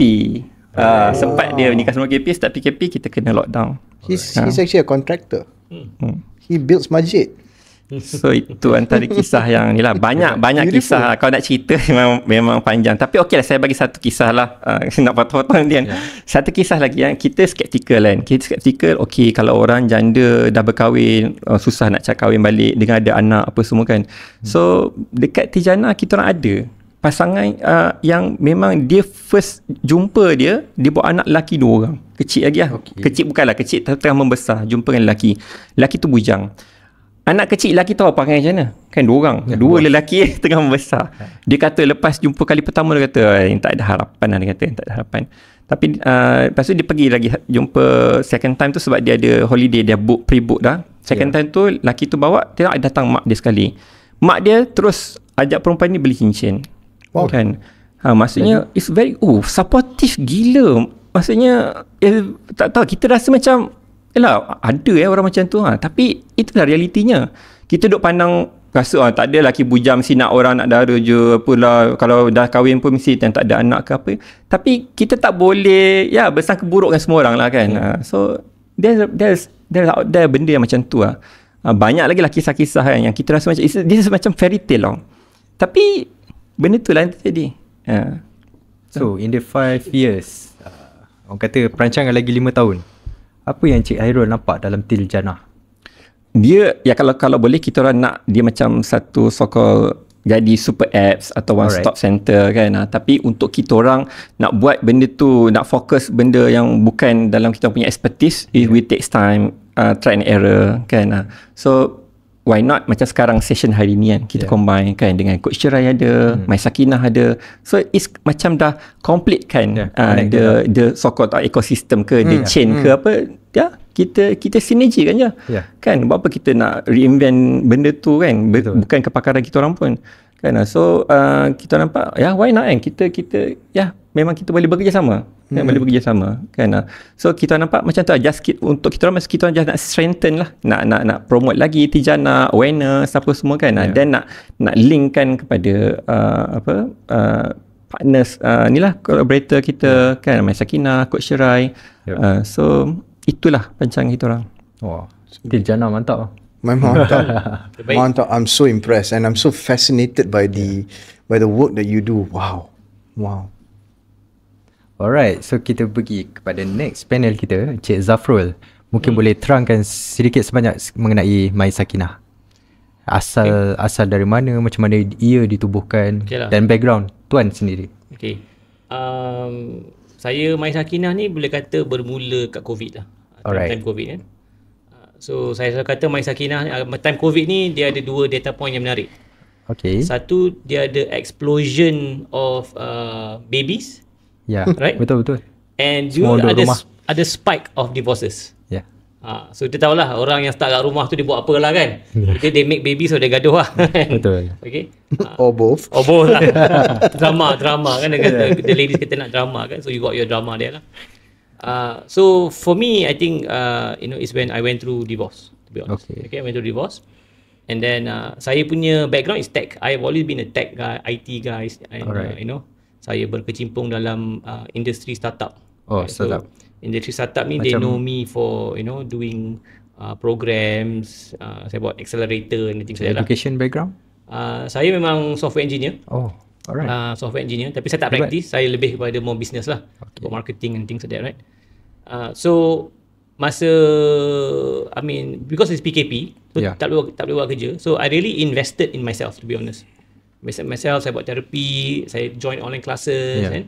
Sempat dia nikah sama PKP, start PKP, kita kena lockdown. He's actually a contractor. He builds masjid. So itu antara kisah yang ni lah. Banyak kisah. Kalau nak cerita memang panjang. Tapi okey lah, saya bagi satu kisah lah. Nak potong-potong dia. Satu kisah lagi yang kita skeptikal kan. Kita skeptikal, okey kalau orang janda dah berkahwin, susah nak cari kahwin balik dengan ada anak apa semua kan. So dekat Tijana kita orang ada pasangan yang memang dia first jumpa dia bawa anak lelaki 2 orang. Kecil lagi lah. Kecil bukanlah kecil, tengah membesar. Jumpa dengan lelaki. Lelaki tu bujang. Anak kecil lelaki tahu perangai macam mana? Kan 2 orang. 2 lelaki tengah membesar. Dia kata lepas jumpa kali pertama dia kata tak ada harapan lah. Dia kata tak ada harapan. Tapi lepas tu dia pergi lagi jumpa second time tu sebab dia ada holiday. Dia pre-book dah. Second time tu lelaki tu bawa, tengok datang mak dia sekali. Mak dia terus ajak perempuan ni beli cincin. Wow. Kan? Maksudnya it's very supportive gila. Maksudnya tak tahu, kita rasa macam yalah ada orang macam tu tapi itulah realitinya. Kita duk pandang rasa tak ada lelaki bujang mesti nak orang nak dara je apalah, kalau dah kahwin pun mesti tak ada anak ke apa. Tapi kita tak boleh bersangka buruk dengan semua orang lah kan. So there's out there benda yang macam tu lah. Banyak lagi kisah-kisah kan yang kita rasa macam this is macam fairy tale lah. Tapi benda tu lah yang terjadi. So in the 5 years orang kata perancangan lagi 5 tahun, apa yang Cik Hairul nampak dalam Til Jannah? Dia kalau boleh kita orang nak dia macam satu so-called jadi super apps atau one stop center kan. Tapi untuk kita orang nak buat benda tu, nak fokus benda yang bukan dalam kita punya expertise, it will takes time, try and error kan. So why not macam sekarang session hari ni kan kita combine kan dengan Coach Cerai ada, My Sakinah ada. So it's macam dah complete kan the so-called ecosystem ke the chain ke apa. Kita sinergi kan je. Kan buat apa kita nak reinvent benda tu kan, bukan kepakaran kita orang pun kan. So kita nampak why not kan kita memang kita boleh bekerjasama kan, boleh bekerjasama kan. So kita nampak macam tu just untuk kita orang just nak strengthen lah, nak promote lagi Til Jannah, awareness apa semua kan. Dan nak linkkan kepada partners ni lah, collaborator kita kan, My Sakinah, Coach Cerai. So itulah perancangan kita orang. Til Jannah mantap. Mantap. I'm so impressed and I'm so fascinated by the work that you do. Wow. Alright, so kita pergi kepada next panel kita, Cik Zafrul. Mungkin boleh terangkan sedikit sebanyak mengenai My Sakinah. Asal dari mana, macam mana ia ditubuhkan dan background tuan sendiri. Saya My Sakinah ni boleh kata bermula kat COVID lah. Time COVID kan. So saya selalu kata My Sakinah time COVID ni dia ada 2 data point yang menarik. Satu, dia ada explosion of babies. Right? Betul. And juga ada spike of divorces. So dia tahulah orang yang start kat rumah tu dia buat apa lah kan. They make babies so dia gaduh lah. Betul. Or both lah. drama kan. The ladies kata nak drama kan. So you got your drama there lah. So for me I think it's when I went through divorce, to be honest. I went through divorce. And then saya punya background is tech. I have always been a tech guy, IT guys, and saya berkecimpung dalam industri startup. Startup. So, industri startup ni they know me for doing programs, saya buat accelerator and things like that. Education background? Saya memang software engineer. Software engineer, tapi saya tak practice. Saya lebih kepada more business lah, for marketing and things like that, right? So masa because it's PKP, so tak boleh buat kerja. So I really invested in myself, to be honest. Myself, saya buat terapi, saya join online classes kan.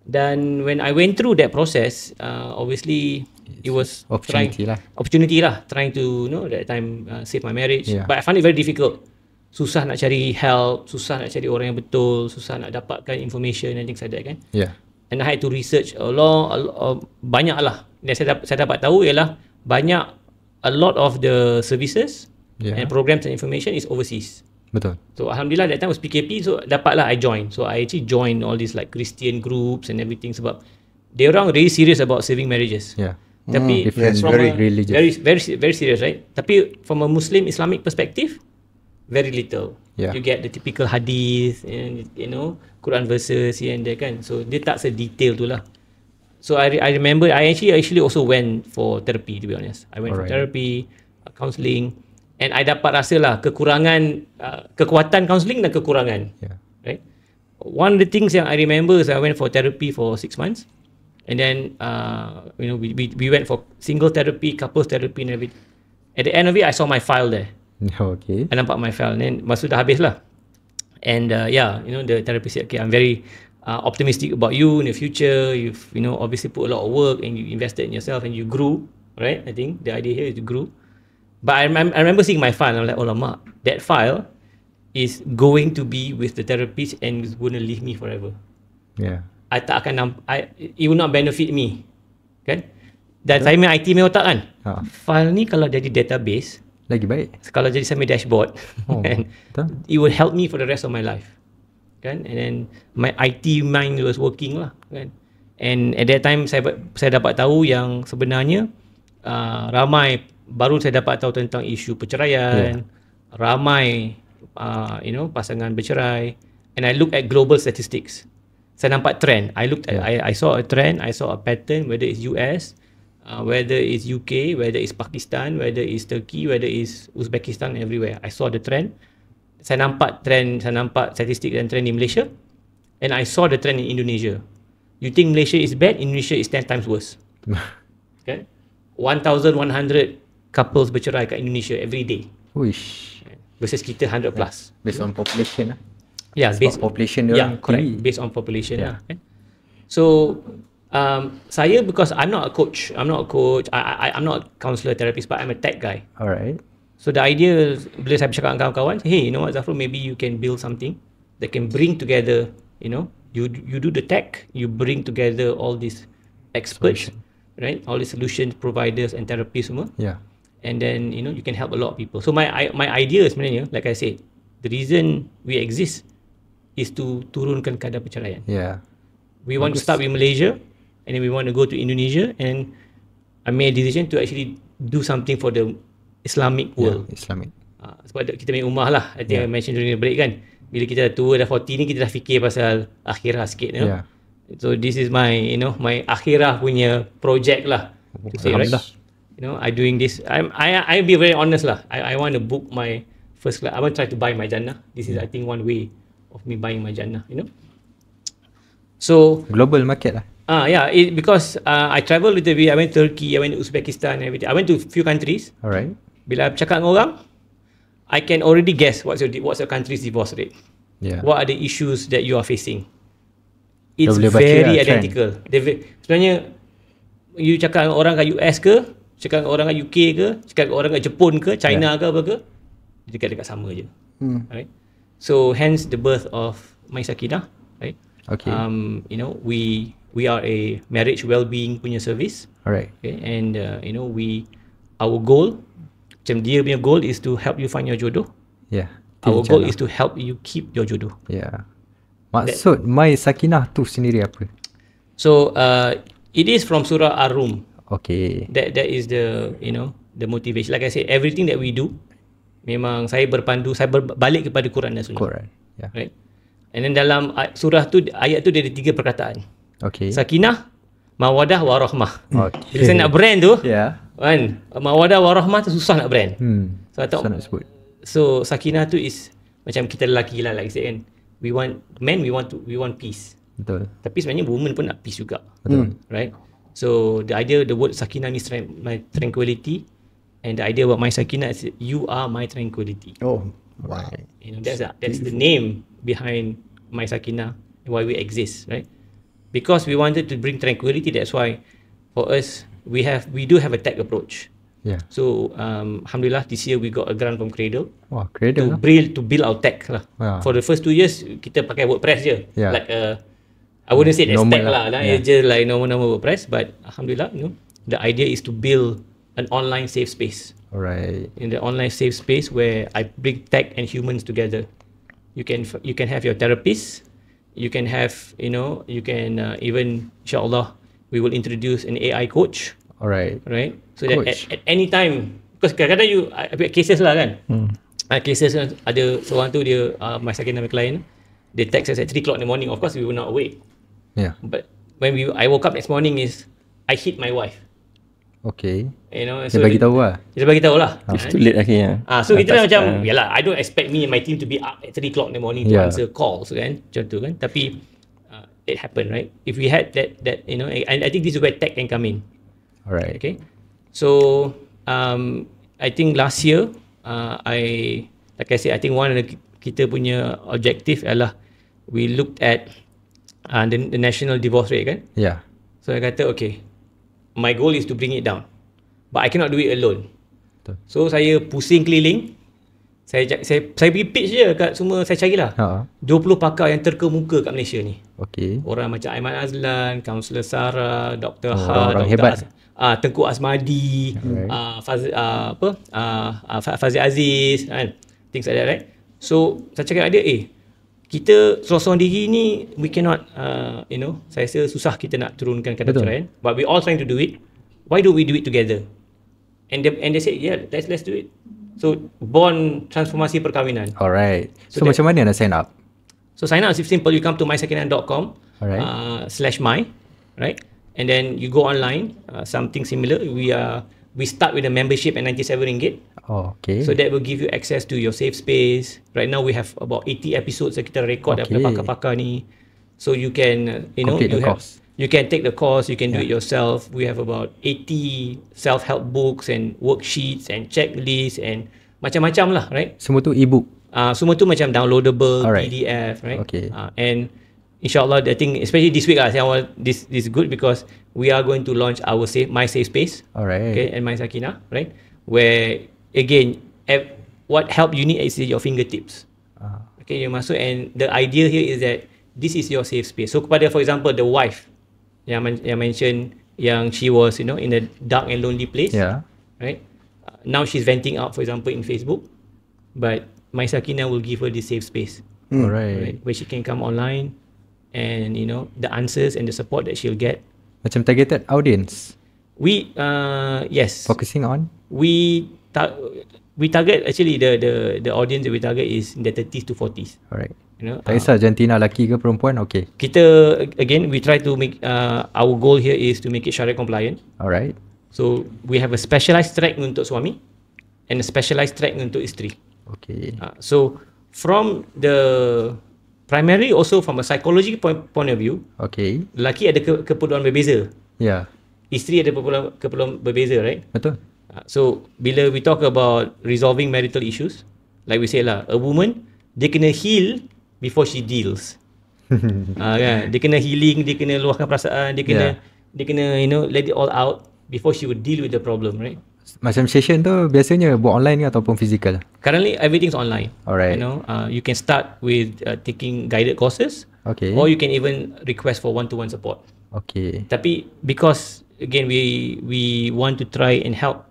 Dan when I went through that process, obviously it was opportunity lah, trying to that time save my marriage. But I found it very difficult. Susah nak cari help, susah nak cari orang yang betul, susah nak dapatkan information and things like that kan. And I had to research banyak lah. Dan saya dapat tahu ialah a lot of the services and programs and information is overseas. Betul. So alhamdulillah that time was PKP, so dapatlah I join. So I actually joined all these like Christian groups and everything sebab they orang really serious about saving marriages. Tapi very religious. Very serious, right? Tapi from a Muslim Islamic perspective, very little. You get the typical hadith and Quran verses here and there kan. So dia tak sedetail tu lah. So I remember I actually also went for therapy, to be honest. I went for therapy, counselling. And I dapat rasa lah kekuatan counselling dan kekurangan. Right? One of the things yang I remember is I went for therapy for 6 months. And then we went for single therapy, couples therapy and everything. At the end of it, I saw my file there. I nampak my file. And then masa dah habis lah. And the therapist said, okay, I'm very optimistic about you in the future. You've obviously put a lot of work and you invested in yourself and you grew, right? I think the idea here is to grow. But I remember seeing my file and I'm like, oh lama, that file is going to be with the therapist and it's going to leave me forever. Yeah. It will not benefit me. Kan? Dan saya main IT main otak kan. File ni kalau jadi database, lagi baik. Kalau jadi saya main dashboard, kan? It will help me for the rest of my life. Kan? And then my IT mind was working lah. Kan? And at that time saya dapat tahu yang sebenarnya ramai, baru saya dapat tahu tentang isu perceraian, ramai pasangan bercerai, and I look at global statistics. Saya nampak trend. I saw a trend, I saw a pattern, whether it's US, whether it's UK, whether it's Pakistan, whether it's Turkey, whether it's Uzbekistan, everywhere. I saw the trend. Saya nampak statistik dan trend di Malaysia, and I saw the trend in Indonesia. You think Malaysia is bad? Indonesia is 10 times worse. Okay? 1,100 couples bercerai kat Indonesia every day. Wish. Versus kita 100 plus. Based on population lah. Yeah, based on population. Correct. Based on population lah. Okay? So saya, because I'm not a coach, I'm not a counselor, therapist, but I'm a tech guy. Alright. So the idea, bila saya bercakap dengan kawan-kawan, hey, you know what Zafrul, maybe you can build something that can bring together, you do the tech, you bring together all these experts, right? All the solution providers and therapists semua. Yeah. And then you can help a lot of people. So my idea sebenarnya, like I said, the reason we exist is to turunkan kadar perceraian. Yeah. We want to start with Malaysia, and then we want to go to Indonesia, and I made a decision to actually do something for the Islamic world. Yeah, Islamic. Sebab kita main umrah lah. I think I mentioned during the break kan. Bila kita dah tua, dah 40 ni, kita dah fikir pasal akhirah sikit. Yeah. So this is my, my akhirah punya project lah. To say, right? I doing this. I'll be very honest lah. I want to book my first class. I want to try to buy my Jannah. This is I think one way of me buying my Jannah. So global market lah. Because I traveled with I went to Turkey, I went to Uzbekistan, everything. I went to a few countries. Alright. Bila cakap dengan orang, I can already guess what's your country's divorce rate. Yeah. What are the issues that you are facing? It's very identical. Sebenarnya, you cakap dengan orang kat US ke, cakap dengan orang kat UK ke, cakap dengan orang kat Jepun ke, China ke apa ke, dekat-dekat sama je. Right? So hence the birth of My Sakinah, right? Okay. We are a marriage well-being punya service. Alright. Okay, and our goal, macam dia punya goal is to help you find your jodoh. Yeah. Our goal is to help you keep your jodoh. Yeah. Maksud My Sakinah tu sendiri apa? So it is from Surah Ar-Rum. Okay. That is the the motivation. Like I said, everything that we do, memang saya berpandu, saya berbalik kepada Quran dan Sunnah. Quran. Yeah. Right. And then dalam surah tu, ayat tu dia ada 3 perkataan. Okay. Sakinah, mawadah, warahmah. Okay. Bila saya nak brand tu, kan, mawadah, warahmah tu susah nak brand. Susah nak sebut. So Sakinah tu is macam kita lelaki lah, like I said kan. We want peace. Betul. Tapi sebenarnya women pun nak peace juga. Betul. Right? So the word Sakinah means my tranquility, and the idea about My Sakinah is you are my tranquility. Oh, wow. That's the name behind My Sakinah, why we exist, right? Because we wanted to bring tranquility. That's why for us we do have a tech approach. Yeah. So alhamdulillah, this year we got a grant from Cradle. Wow, Cradle to build our tech lah. Wow. For the first 2 years kita pakai WordPress je. Yeah. Like I wouldn't say that's tech lah. It's just like normal WordPress, but alhamdulillah, the idea is to build an online safe space. Alright. In the online safe space where I bring tech and humans together. You can have your therapist. You can have even insyaAllah we will introduce an AI coach. Alright. Right. So coach. That at any time, because kadang-kadang you cases lah kan. Cases ada seorang tu dia My Sakinah client, they text us at 3 o'clock in the morning. Of course we were not awake. Yeah. But when I woke up next morning is I hit my wife. Okay. So dia bagi tahu lah. Dia bagi tahu lah. It's too late akhirnya. So kita macam, yalah, I don't expect me and my team to be up at 3 o'clock in the morning to answer calls kan. Macam tu kan. Tapi it happened, right? If we had that and I think this is where tech can come in. Alright. Okay. So I think last year like I said, I think one of the kita punya objective adalah we looked at the national divorce rate kan. So I kata okay, my goal is to bring it down, but I cannot do it alone. Betul. So saya pusing keliling, saya pergi pitch je kat semua, saya carilah 20 pakar yang terkemuka kat Malaysia ni. Orang macam Aiman Azlan, Kaunselor Sarah, Dr. Orang hebat. Tengku Asmadi, Fazil Aziz kan, things like that, right? So saya cakap dia, kita seorang-seorang diri ni we cannot saya rasa susah kita nak turunkan kadar perceraian, but we all trying to do it. Why don't we do it together? And they said let's do it. So born Transformasi Perkahwinan. Alright. So macam mana nak sign up? So sign up is simple. You come to mysakinah.com /my, right? And then you go online, something similar. We start with a membership at RM97. So that will give you access to your safe space. Right now we have about 80 episodes that kita record daripada pakar-pakar ni. So you can you can take the course, you can do it yourself. We have about 80 self-help books and worksheets and checklists and macam-macam lah, right? Semua tu e-book. Semua tu macam downloadable, PDF, right? And InsyaAllah, I think especially this week this is good because we are going to launch our My Safe Space. Okay, and My Sakinah, right? Where again, what help you need is your fingertips. Okay, you masuk, and the idea here is that this is your safe space. So kepada, for example, the wife yang mention yang she was in a dark and lonely place, right? Now she's venting out, for example, in Facebook, but My Sakinah will give her this safe space, right? Where she can come online. And the answers and the support that she'll get. Macam targeted audience. We yes. Focusing on. We target actually the audience that we target is in the 30s to 40s. Alright. Tak kisah jantina lelaki ke perempuan, okay. Kita again we try to make our goal here is to make it Sharia compliant. Alright. So we have a specialized track untuk suami and a specialized track untuk isteri. Okay. So from the primary, also from a psychology point of view, lelaki ada keperluan berbeza. Isteri ada keperluan berbeza, right? Betul. So bila we talk about resolving marital issues, like we say lah, a woman dia kena heal before she deals. Kan? Dia kena healing, dia kena luahkan perasaan, dia kena let it all out before she would deal with the problem, right? Macam session tu biasanya buat online ke ataupun physical? Currently everything's online. Alright. You can start with taking guided courses, or you can even request for one-to-one support. Tapi because again we want to try and help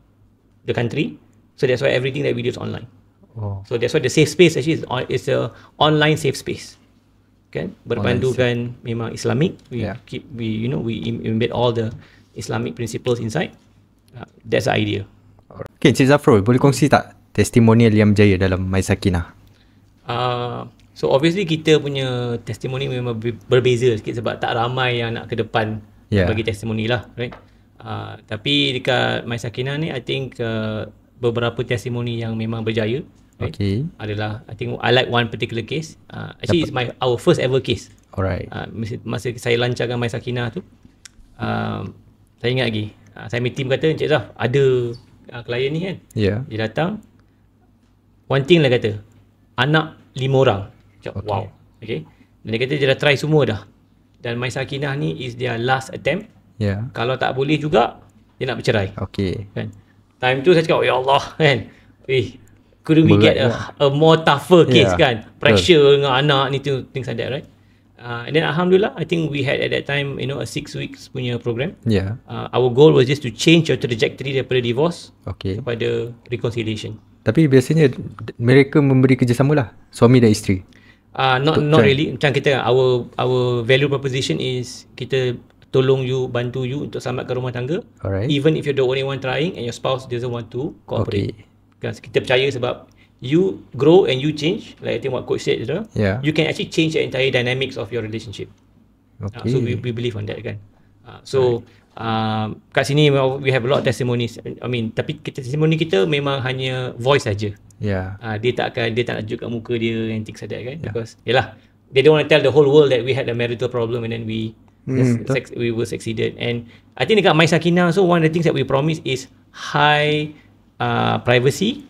the country, so that's why everything that we do is online. So that's why the safe space actually is a online safe space. Kan? Berpandukan memang Islamic. We embed all the Islamic principles inside. That's the idea. Okay, Encik Zafrul, boleh kongsi tak testimonial yang berjaya dalam My Sakinah? So obviously kita punya testimoni memang berbeza sikit sebab tak ramai yang nak ke depan bagi testimoni lah, right? Tapi dekat My Sakinah ni, I think beberapa testimoni yang memang berjaya, right? Adalah, I think I like one particular case. Actually it's our first ever case. Alright. Masa saya lancarkan My Sakinah tu, saya ingat lagi, saya meet team kata, Encik Zaf, ada klien ni kan, dia datang, one thing lah kata, anak 5 orang. Wow. Okay. Dan dia kata dia dah try semua dah, dan My Sakinah ni is their last attempt. Kalau tak boleh juga, dia nak bercerai. Kan? Time tu saya cakap, ya Allah kan, couldn't we get a more tougher case kan, pressure dengan anak ni, things like that, right? And then Alhamdulillah, I think we had at that time a 6 weeks punya program. Our goal was just to change your trajectory daripada divorce kepada reconciliation. Tapi biasanya mereka memberi kerjasama lah, suami dan isteri. Not really. Macam kita, our value proposition is kita tolong you, bantu you untuk selamatkan rumah tangga. Even if you're the only one trying and your spouse doesn't want to cooperate. Kita percaya sebab you grow and you change, like I think what coach said, you can actually change the entire dynamics of your relationship. So we believe on that kan. Kat sini we have a lot of testimonies. I mean, tapi testimoni kita memang hanya voice saja. Dia tak nak tunjuk kat muka dia and things like that kan. Because yalah, they don't want to tell the whole world that we had a marital problem and then we were succeeded. And I think dekat My Sakinah, so one of the things that we promise is high privacy,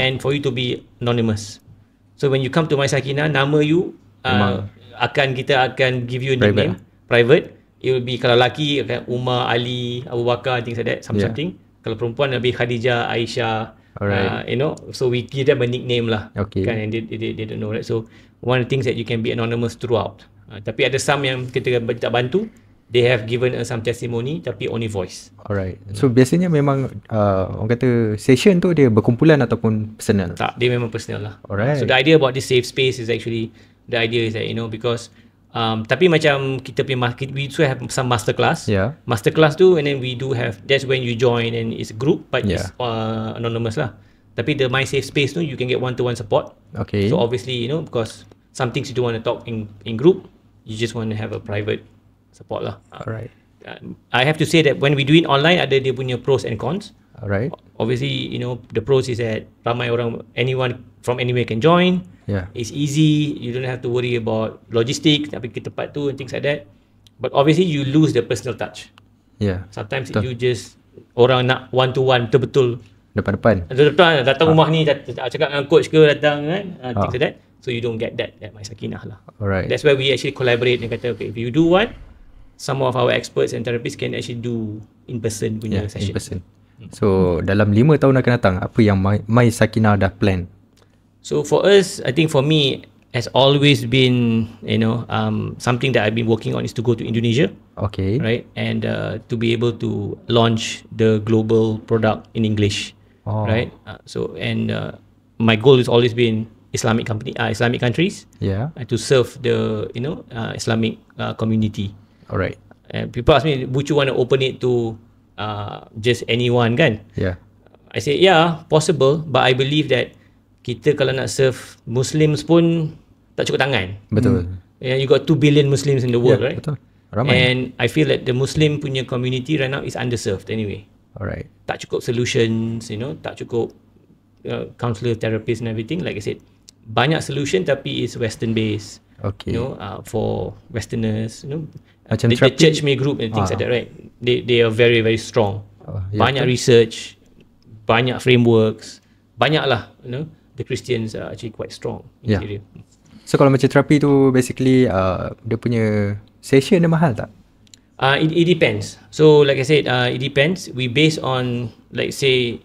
and for you to be anonymous. So when you come to My Sakinah, nama you kita akan give you a nickname private. It will be, kalau lelaki akan Umar, Ali, Abu Bakar, things like that, something. Kalau perempuan lebih Khadijah, Aisyah, so we give them a nickname lah. Kan, and they don't know, right? So one of the things that you can be anonymous throughout. Tapi ada some yang kita tak bantu, they have given some testimony tapi only voice. Alright. So biasanya memang orang kata session tu dia berkumpulan ataupun personal? Tak, dia memang personal lah. Alright. So the idea about this safe space is actually, the idea is that, because tapi macam kita punya market, we also have some masterclass. Masterclass tu, and then we do have, that's when you join and it's a group but it's anonymous lah. Tapi the My Safe Space tu, you can get one-to-one support. So obviously, because some things you don't want to talk in group, you just want to have a private support lah. Alright. I have to say that when we do it online, ada dia punya pros and cons. Alright. Obviously, the pros is that ramai orang, anyone from anywhere can join. It's easy, you don't have to worry about logistics, nak pergi ke tempat tu and things like that. But obviously you lose the personal touch. Sometimes you just, orang nak one-to-one betul-betul depan-depan, datang rumah ni, cakap dengan coach ke, datang kan, things like that. So you don't get that at My Sakinah lah. Alright. That's why we actually collaborate and kata, okay, if you do one, some of our experts and therapists can actually do in-person punya session. In-person. So dalam 5 tahun akan datang, apa yang My Sakinah dah plan? So for us, I think for me, has always been, something that I've been working on is to go to Indonesia. Right? And to be able to launch the global product in English. Right? My goal has always been Islamic countries. To serve the, Islamic community. Alright. And people ask me, would you want to open it to just anyone kan? I say, possible, but I believe that kita kalau nak serve Muslims pun tak cukup tangan. Betul. You got 2 billion Muslims in the world, right? Betul. Ramai. And I feel that the Muslim punya community right now is underserved anyway. Alright. Tak cukup solutions, tak cukup counselor, therapist and everything. Like I said, banyak solution tapi is Western based. For Westerners, macam the church may group and things like that, right? They are very, very strong. Banyak research, banyak frameworks, banyak lah, the Christians are actually quite strong in this area. So kalau macam terapi tu basically dia punya session dia mahal tak? It depends. So like I said, it depends. We base on, like say,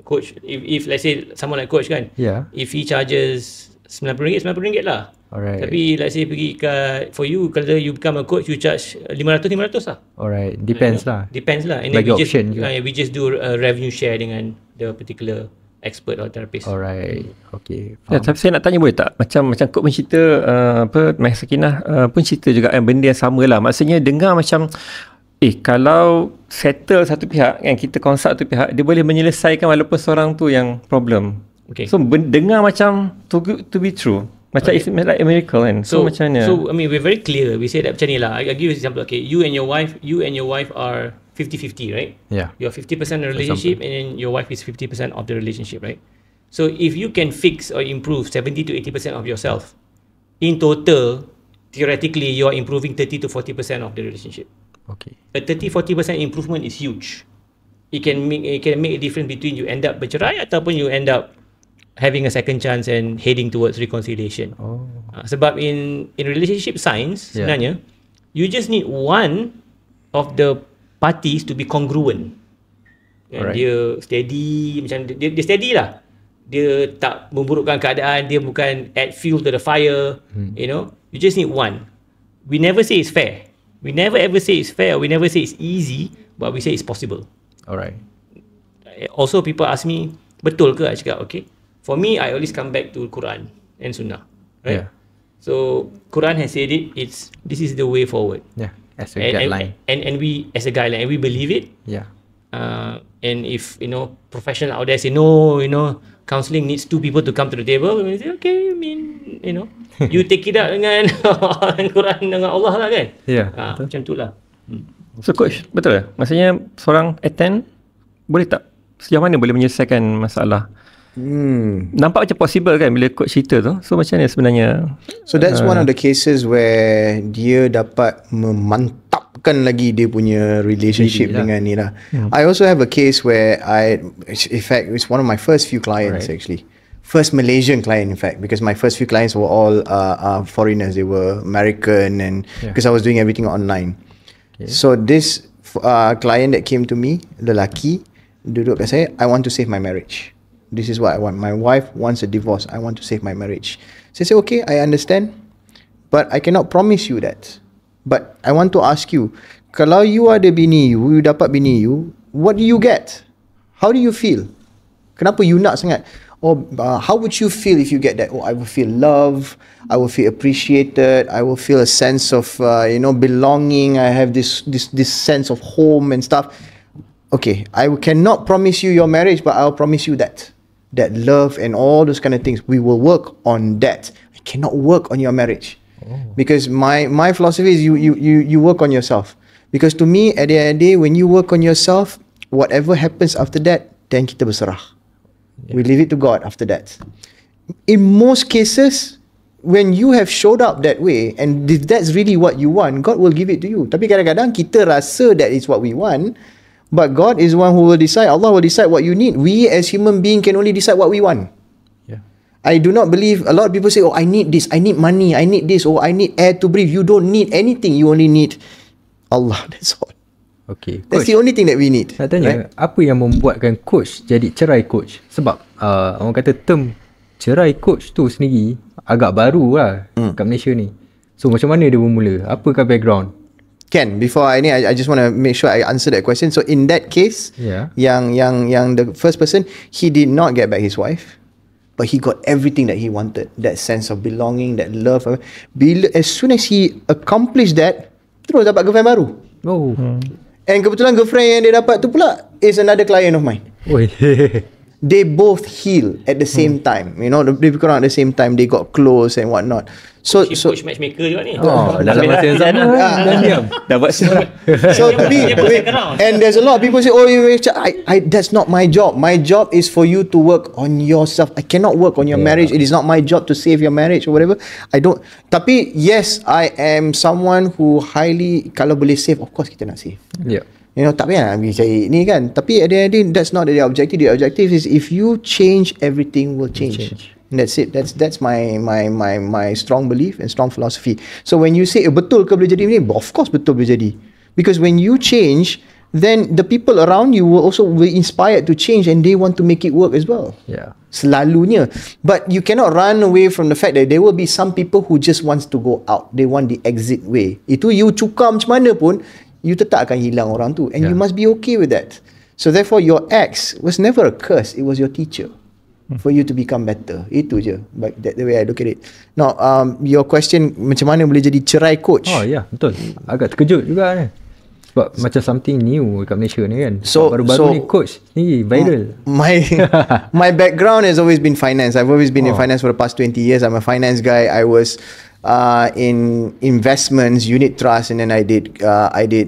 coach, if let's say someone like coach kan, if he charges RM90 lah. Alright. Tapi let's say pergi for you, kalau you become a coach, you charge 500 lah. Alright, depends lah. Depends lah. And bagi then we just do a revenue share dengan the particular expert or therapist. Alright, okay. Tapi saya nak tanya boleh tak? Macam kau pun cerita, My Sakinah pun cerita juga benda yang sama lah. Maksudnya dengar macam, kalau settle satu pihak, kan, kita consult satu pihak, dia boleh menyelesaikan walaupun seorang tu yang problem. So dengar macam too good to be true. Macam it's like a miracle kan. So macam mana? So I mean we're very clear. We say that macam ni lah. I give you an example. Okay, you and your wife are 50-50, right? You're 50% in the relationship and then your wife is 50% of the relationship, right? So if you can fix or improve 70 to 80% of yourself, in total, theoretically, you are improving 30 to 40% of the relationship. A 30-40% improvement is huge. It can make a difference between you end up bercerai ataupun you end up having a second chance and heading towards reconciliation. Sebab in relationship science, sebenarnya, you just need one of the parties to be congruent. Dia steady, macam dia steady lah. Dia tak memburukkan keadaan, dia bukan add fuel to the fire. You just need one. We never say it's fair. We never ever say it's fair. We never say it's easy, but we say it's possible. Alright. Also people ask me, betul ke? I cakap, okay. For me, I always come back to Quran and Sunnah, right? So Quran has said it. This is the way forward. As a guideline. And we, as a guideline, and we believe it. And if professional out there say no, counselling needs 2 people to come to the table, we say okay. I mean, you take it out dengan Quran dengan Allah lah kan. Macam tu lah. So coach, betul tak? Maksudnya seorang attend boleh tak? Sejauh mana boleh menyelesaikan masalah? Nampak macam possible kan bila coach cerita tu. So macam mana sebenarnya? So that's one of the cases where dia dapat memantapkan lagi dia punya relationship dengan ni lah. I also have a case where in fact it's one of my first few clients actually. first Malaysian client, in fact, because my first few clients were all foreigners. They were American, and because I was doing everything online. So this client that came to me, lelaki, duduk kat saya, I want to save my marriage. This is what I want. My wife wants a divorce. I want to save my marriage. So I said, okay, I understand, but I cannot promise you that. But I want to ask you, kalau you ada bini you dapat bini you, what do you get? How do you feel? Kenapa you nak sangat? How would you feel if you get that? I will feel love, I will feel appreciated, I will feel a sense of belonging, I have this sense of home and stuff. Okay, I cannot promise you your marriage, but I'll promise you that love and all those kind of things, we will work on that. I cannot work on your marriage. Because my philosophy is you work on yourself. Because to me, at the end of the day, when you work on yourself, whatever happens after that, then kita berserah. We leave it to God after that. In most cases, when you have showed up that way, and if that's really what you want, God will give it to you. Tapi kadang-kadang kita rasa that is what we want, but God is one who will decide. Allah will decide what you need. We as human beings can only decide what we want. I do not believe, a lot of people say, I need this, I need money, I need this, I need air to breathe. You don't need anything, you only need Allah, that's all. Okay, that's the only thing that we need. Nak tanya, apa yang membuatkan coach jadi cerai coach? Sebab orang kata term cerai coach tu sendiri agak baru lah kat Malaysia ni. So macam mana dia bermula? Apakah background? Ken, before I just want to make sure I answer that question. So in that case, yang the first person, he did not get back his wife. But he got everything that he wanted. That sense of belonging, that love. As soon as he accomplished that, terus dapat girlfriend baru. And kebetulan girlfriend yang dia dapat tu pula is another client of mine. They both heal at the same time. They become at the same time. They got close and whatnot. So coach matchmaker juga ni. Dalam masa yang sama dan diam. Dapat semua. So to me, and there's a lot of people say, that's not my job. My job is for you to work on yourself. I cannot work on your marriage. It is not my job to save your marriage or whatever. I don't. Tapi yes, I am someone who highly, kalau boleh save, of course kita nak save. Tak payah nak pergi cari ni kan. Tapi at the end of the day, that's not the objective. The objective is if you change, everything will change. And that's it. That's my strong belief and strong philosophy. So when you say betul ke boleh jadi ni, of course betul boleh jadi. Because when you change, then the people around you will also be inspired to change and they want to make it work as well. Selalunya. But you cannot run away from the fact that there will be some people who just wants to go out. They want the exit way. Itu you cukar macam mana pun, you tetap akan hilang orang tu. And you must be okay with that. So therefore your ex was never a curse. It was your teacher. For you to become better. Itu je. But that the way I look at it. Now, your question, macam mana boleh jadi cerai coach? Betul. Agak terkejut juga ni. Sebab macam something new kat Malaysia ni kan. So baru-baru ni coach ni viral. My background has always been finance. I've always been in finance for the past 20 years. I'm a finance guy. I was in investments, unit trust, and then I did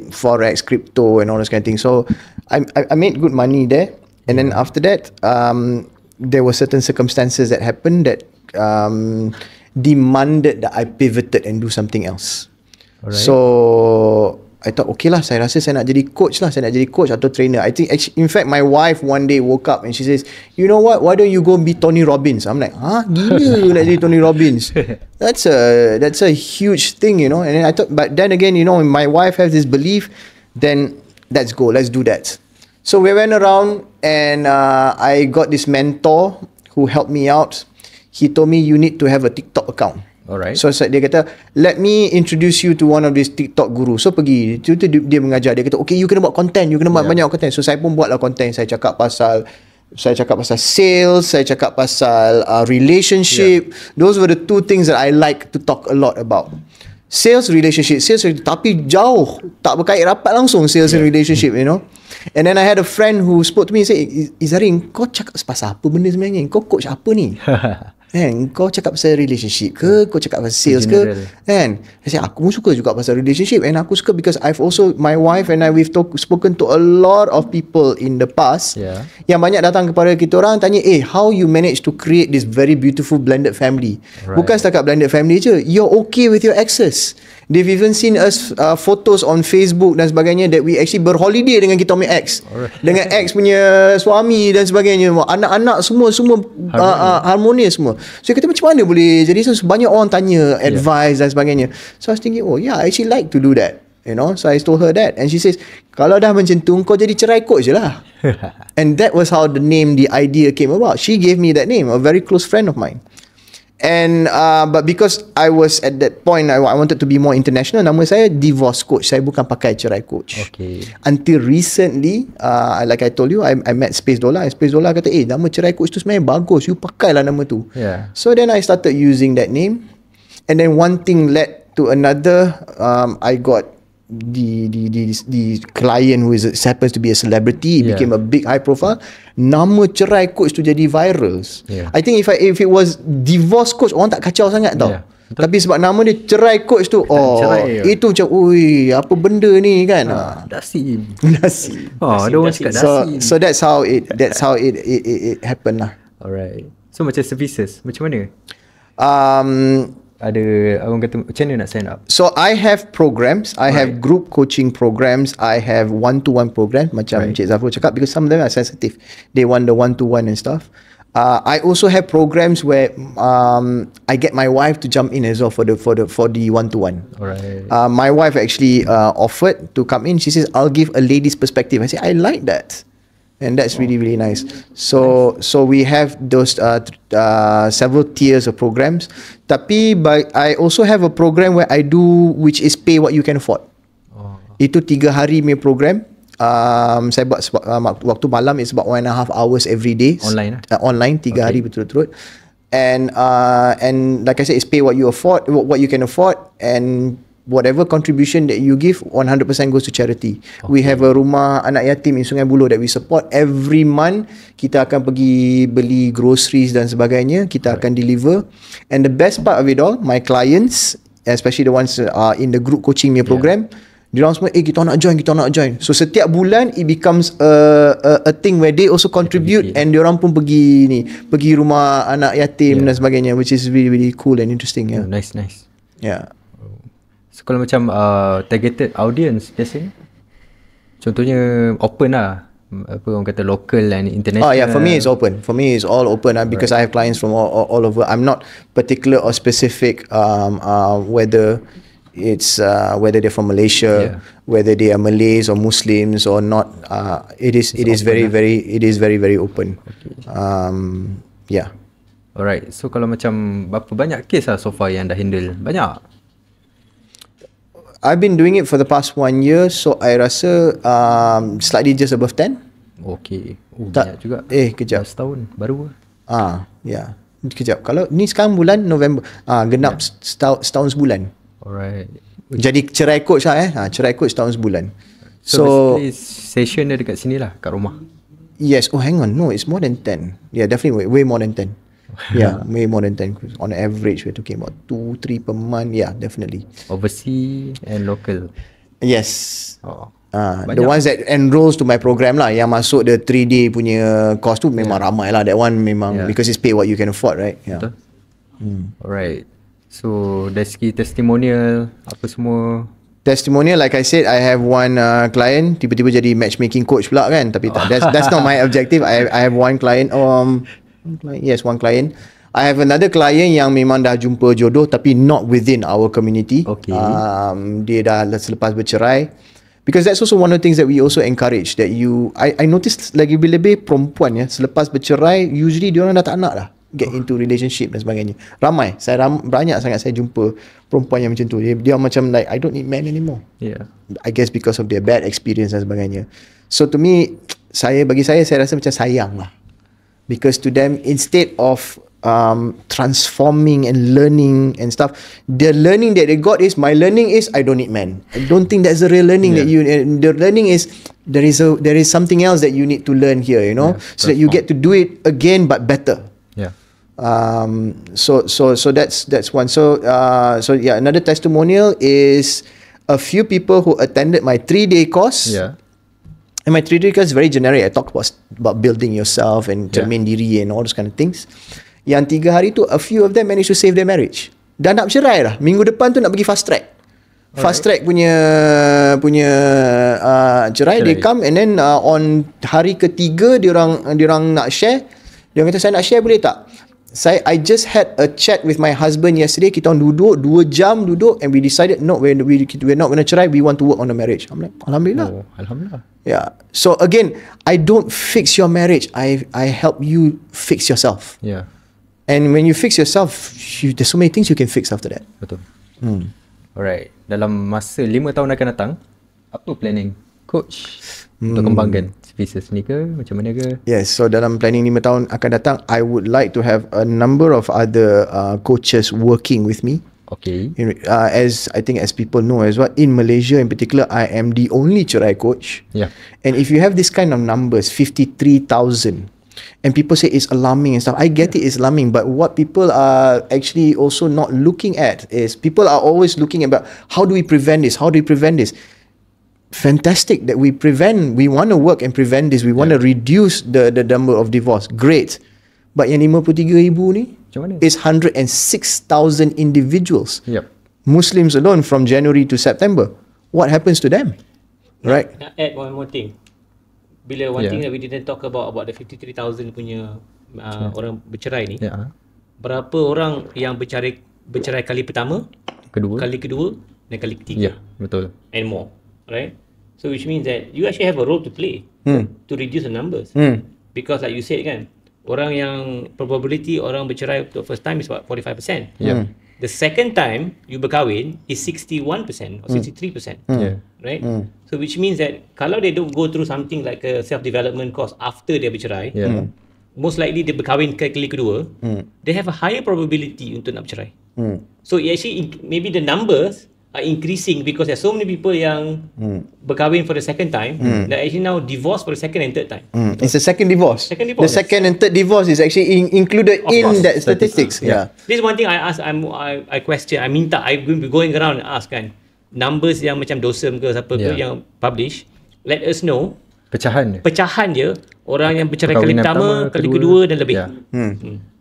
forex, crypto, and all those kind of things. So I made good money there. And then after that, there were certain circumstances that happened that demanded that I pivoted and do something else. So I thought, okay lah, saya rasa saya nak jadi coach lah. Saya nak jadi coach atau trainer. I think, actually, in fact, my wife one day woke up and she says, you know what, why don't you go be Tony Robbins? I'm like, gila nak jadi Tony Robbins. That's a huge thing, And then I thought, but then again, when my wife has this belief, then let's go, let's do that. So we went around and I got this mentor who helped me out. He told me, you need to have a TikTok account. Alright. So dia kata, let me introduce you to one of these TikTok guru. So pergi, dia mengajar. Dia kata, okay, you kena buat content, you kena buat banyak content. So saya pun buatlah content. Saya cakap pasal sales, saya cakap pasal relationship. Those were the two things that I like to talk a lot about. Sales, relationship, tapi jauh, tak berkait rapat langsung sales and relationship, And then I had a friend who spoke to me and said, Izzarin, kau cakap pasal apa benda sebenarnya? Kau coach apa ni? Kau cakap pasal relationship ke? Kau cakap pasal sales ke? Saya cakap, aku pun suka juga pasal relationship. And aku suka because I've also, my wife and I, we've spoken to a lot of people in the past yang banyak datang kepada kita orang tanya, how you manage to create this very beautiful blended family? Bukan setakat blended family je, you're okay with your exes. They've even seen us photos on Facebook dan sebagainya that we actually berholiday dengan kita punya ex. Dengan ex punya suami dan sebagainya. Anak-anak semua harmonious semua. So kita macam mana boleh jadi? So banyak orang tanya advice dan sebagainya. So I was thinking, oh yeah, I actually like to do that. You know, so I told her that, and she says, kalau dah macam tu, kau jadi cerai coach je lah. And that was how the idea came about. She gave me that name, a very close friend of mine. And but because I was at that point, I wanted to be more international, nama saya divorce coach. Saya bukan pakai cerai coach. Okay. Until recently, like I told you, I met Space Dollar. Space Dollar kata, nama cerai coach tu sebenarnya bagus. You pakailah nama tu. Yeah. So then I started using that name, and then one thing led to another. I got the client who happens to be a celebrity, became a big high profile. Nama cerai coach tu jadi viral. I think if it was divorce coach, orang tak kacau sangat tau. Tapi sebab nama dia cerai coach tu, itu macam, ui, apa benda ni kan? Dasi. Ada orang cakap dasi. So that's how it happened lah. Alright. So macam services macam mana? Ada orang kata macam mana nak sign up? So I have programs, I have group coaching programs, I have one-to-one programs macam Cik Zafrul cakap, because some of them are sensitive. They want the one-to-one and stuff. I also have programs where I get my wife to jump in as well for the one-to-one. Alright. My wife actually offered to come in. She says, I'll give a lady's perspective. I say, I like that. And that's really, really nice. So we have those several tiers of programs. Tapi I also have a program where I do, which is pay what you can afford. Itu 3 hari punya program. Saya buat waktu malam is about 1.5 hours every day. Online online 3 hari betul-betul. And like I said, it's pay what you afford, what you can afford, and whatever contribution that you give, 100% goes to charity. We have a rumah anak yatim in Sungai Buloh that we support. Every month kita akan pergi beli groceries dan sebagainya. Kita akan deliver. And the best part of it all, my clients, especially the ones in the group coaching program, diorang semua, kita nak join. So setiap bulan it becomes a thing where they also contribute, and diorang pun pergi rumah anak yatim dan sebagainya, which is really, really cool and interesting. Nice. Yeah. So kalau macam targeted audience biasanya, contohnya open lah, apa orang kata local and international. For me it's open. For me it's all open because I have clients from all over. I'm not particular or specific whether it's whether they're from Malaysia, whether they are Malays or Muslims or not. It is very very open. Yeah. Alright. So kalau macam berapa banyak case lah so far yang dah handle? Banyak. I've been doing it for the past 1 year, so I rasa slightly just above 10. Okay. Banyak juga. Kejap. Setahun baru. Yeah. Kejap. Kalau ni sekarang bulan November, genap setahun sebulan. Alright. Jadi cerai coach cerai coach setahun sebulan. So basically session dia dekat sini lah, kat rumah. Yes. Hang on. No, it's more than 10. Yeah, definitely way more than 10. Yeah, way more than 10. On average, we're talking about 2-3 per month. Yeah, definitely. Overseas and local. Yes. The ones that enrolls to my program lah, yang masuk the 3-day punya course tu memang ramai lah. That one memang because it's pay what you can afford, right? Yeah. Alright. So dari segi testimonial apa semua. Testimonial, like I said, I have one client tiba-tiba jadi matchmaking coach pula kan. Tapi that's not my objective. I have one client. One client. I have another client yang memang dah jumpa jodoh tapi not within our community. Okay. Dia dah selepas bercerai. Because that's also one of the things that we also encourage, that I noticed lagi lebih perempuan selepas bercerai usually diorang dah tak nak dah get into relationship dan sebagainya. Banyak sangat saya jumpa perempuan yang macam tu. Dia macam like, I don't need men anymore. Yeah. I guess because of their bad experience dan sebagainya. So to me, bagi saya rasa macam sayang lah. Because to them, instead of transforming and learning and stuff, the learning that they got is, my learning is I don't need men. I don't think that's the real learning that the learning is there is something else that you need to learn here, so that you get to do it again but better. Yeah. So that's one. So another testimonial is a few people who attended my 3-day course. Yeah. And my 3-day course is very generic. I talk about building yourself and cermin diri and all those kind of things. Yang 3 hari tu, a few of them managed to save their marriage. Dah nak bercerai dah. Minggu depan tu nak pergi fast track. fast track punya cerai. They come and then on hari ketiga dia orang nak share. Dia kata saya nak share boleh tak? I just had a chat with my husband yesterday. Kita orang duduk 2 jam and we decided no, we're not going to cerai. We want to work on the marriage. I'm like, Alhamdulillah. Alhamdulillah. Yeah. So again, I don't fix your marriage. I help you fix yourself. Yeah. And when you fix yourself, there's so many things you can fix after that. Betul. Alright. Dalam masa 5 tahun akan datang, apa planning coach untuk kembangkan business ni ke? Macam mana ke? Yes, so dalam planning 5 tahun akan datang, I would like to have a number of other coaches working with me. Okay. As I think as people know as well, in Malaysia in particular, I am the only cerai coach. Yeah. And if you have this kind of numbers, 53,000, and people say it's alarming and stuff, I get it, it's alarming, but what people are actually also not looking at is people are always looking about how do we prevent this? Fantastic that we want to work and prevent this. We want to reduce the number of divorce. Great. But yang 53,000 ni is 106,000 individuals. Yep. Muslims alone from January to September. What happens to them? Right? Add one more thing. Bila one thing that we didn't talk about the 53,000 punya orang bercerai ni. Berapa orang yang bercerai kali pertama, kali kedua dan kali ketiga. Betul. And more. Right? So which means that you actually have a role to play to reduce the numbers. Because like you said kan, orang yang probability orang bercerai untuk first time is about 45%. The second time you berkahwin is 61% or 63%. Right? So which means that kalau they don't go through something like a self-development course after dia bercerai, most likely dia berkahwin kali kedua, they have a higher probability untuk nak bercerai. So actually maybe the numbers are increasing because there's so many people yang berkahwin for the second time that actually now divorce for the second and third time. It's a second divorce. The second and third divorce is actually included in that statistics. Yeah. This is one thing I ask. I question. I minta. I will be going around and ask kan numbers yang macam Dosem ke siapa ke yang publish. Let us know. Pecahan dia orang yang bercerai kali pertama, kali kedua dan lebih.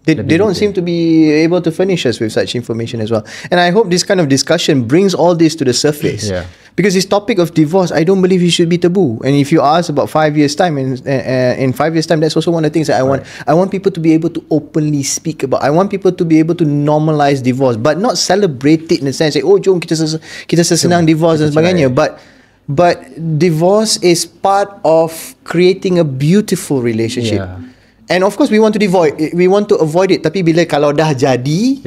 They don't seem to be able to furnish us with such information as well. And I hope this kind of discussion brings all this to the surface. Because this topic of divorce, I don't believe it should be taboo. And if you ask about 5 years' time, in 5 years' time, that's also one of the things that I want. I want people to be able to openly speak about. I want people to be able to normalize divorce, but not celebrate it in the sense, say, oh, jom kita sesenang divorce dan sebagainya. But divorce is part of creating a beautiful relationship. And of course we want to avoid it. Tapi bila kalau dah jadi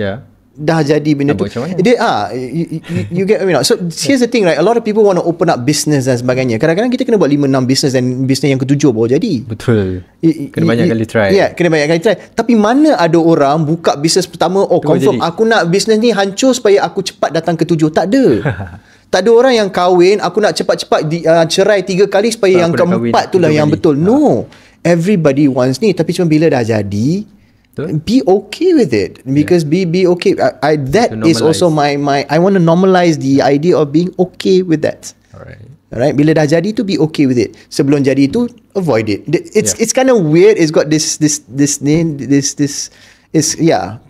benda tu, you get me now. So here's the thing, right? A lot of people want to open up business dan sebagainya. Kadang-kadang kita kena buat 5-6 business dan business yang ke-7 baru jadi. Betul. Kena banyak kali try. Kena banyak kali try. Tapi mana ada orang buka business pertama, confirm aku nak business ni hancur supaya aku cepat datang ke-7. Tak ada. Tak ada orang yang kahwin, aku nak cepat-cepat cerai 3 kali supaya yang keempat itulah yang betul. No. Everybody wants ni, tapi cuma bila dah jadi, be okay with it. Because be okay. That is also my I want to normalize the idea of being okay with that. Alright. Bila dah jadi tu, be okay with it. Sebelum jadi tu, avoid it. It's kind of weird. It's got this name.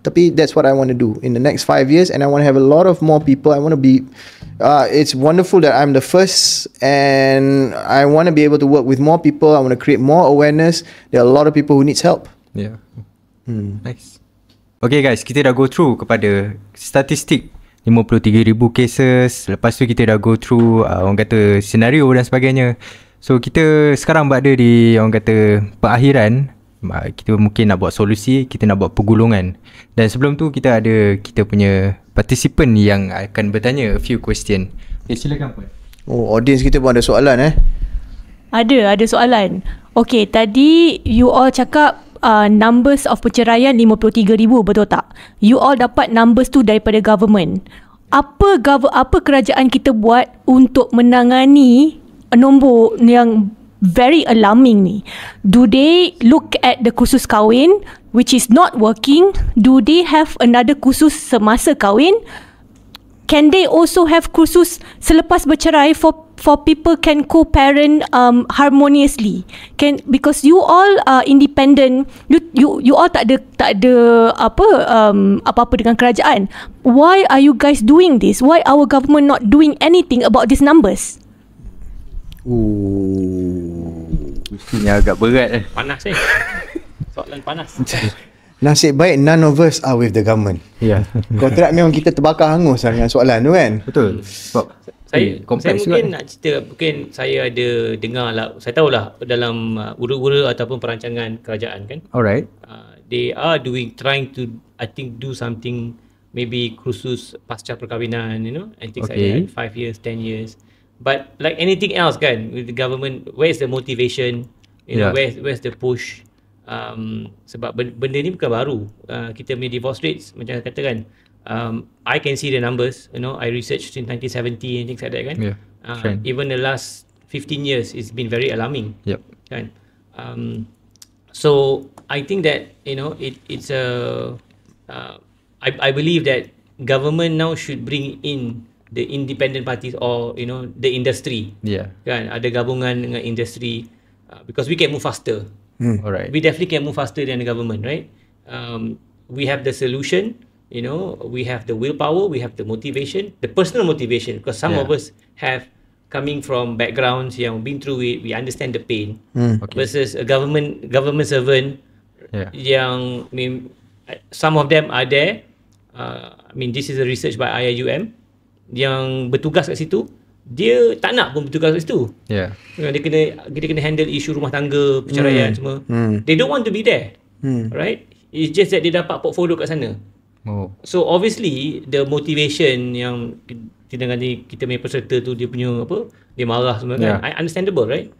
Tapi that's what I want to do in the next 5 years, and I want to have a lot of more people. I want to be. It's wonderful that I'm the first, and I want to be able to work with more people. I want to create more awareness. There are a lot of people who needs help. Nice. Okay guys, kita dah go through kepada statistik 53,000 cases. Lepas tu kita dah go through orang kata senario dan sebagainya. So kita sekarang berada di orang kata perakhiran. Kita mungkin nak buat solusi, kita nak buat pergulungan. Dan sebelum tu kita ada kita punya participant yang akan bertanya a few question. Silakan Puan. Audience kita pun ada soalan Ada soalan. Okay, tadi you all cakap numbers of perceraian 53,000, betul tak? You all dapat numbers tu daripada government. Apa kerajaan kita buat untuk menangani nombor yang very alarming ni? Do they look at the kursus kahwin which is not working? Do they have another kursus semasa kahwin? Can they also have kursus selepas bercerai for for people can co-parent harmoniously? Because you all are independent, you all tak ada apa-apa dengan kerajaan. Why are you guys doing this? Why our government not doing anything about these numbers? Ini agak berat. Panas soalan panas. Nasib baik none of us are with the government. Ya. Kalau tidak memang kita terbakar hangus dengan soalan tu kan. Betul. Sebab saya mungkin nak cerita, mungkin saya ada dengar lah, saya tahulah dalam ura-ura ataupun perancangan kerajaan kan. Alright. They are trying to I think do something maybe khusus pasca perkahwinan, and things like that, 5 years, 10 years. But like anything else kan, with the government, where's the motivation? Where's the push? Sebab benda ni bukan baru. Kita punya divorce rates macam kata kan, I can see the numbers, I researched in 1970 and things like that kan. Even the last 15 years it's been very alarming. Kan. So I think that it's I believe that government now should bring in the independent parties or the industry. Kan, ada gabungan dengan industri, because we can move faster. Alright. We definitely can move faster than the government, right? We have the solution, we have the willpower, we have the motivation, the personal motivation, because some of us have coming from backgrounds yang been through it, we understand the pain. Versus a government servant yang, some of them are there. This is a research by IIUM yang bertugas kat situ. Dia tak nak pun bertugas kat situ. Dia kena handle isu rumah tangga, perceraian semua. They don't want to be there. Right? It's just that dia dapat portfolio kat sana. So obviously the motivation yang kita punya peserta tu, dia punya dia marah semua kan. Understandable, right?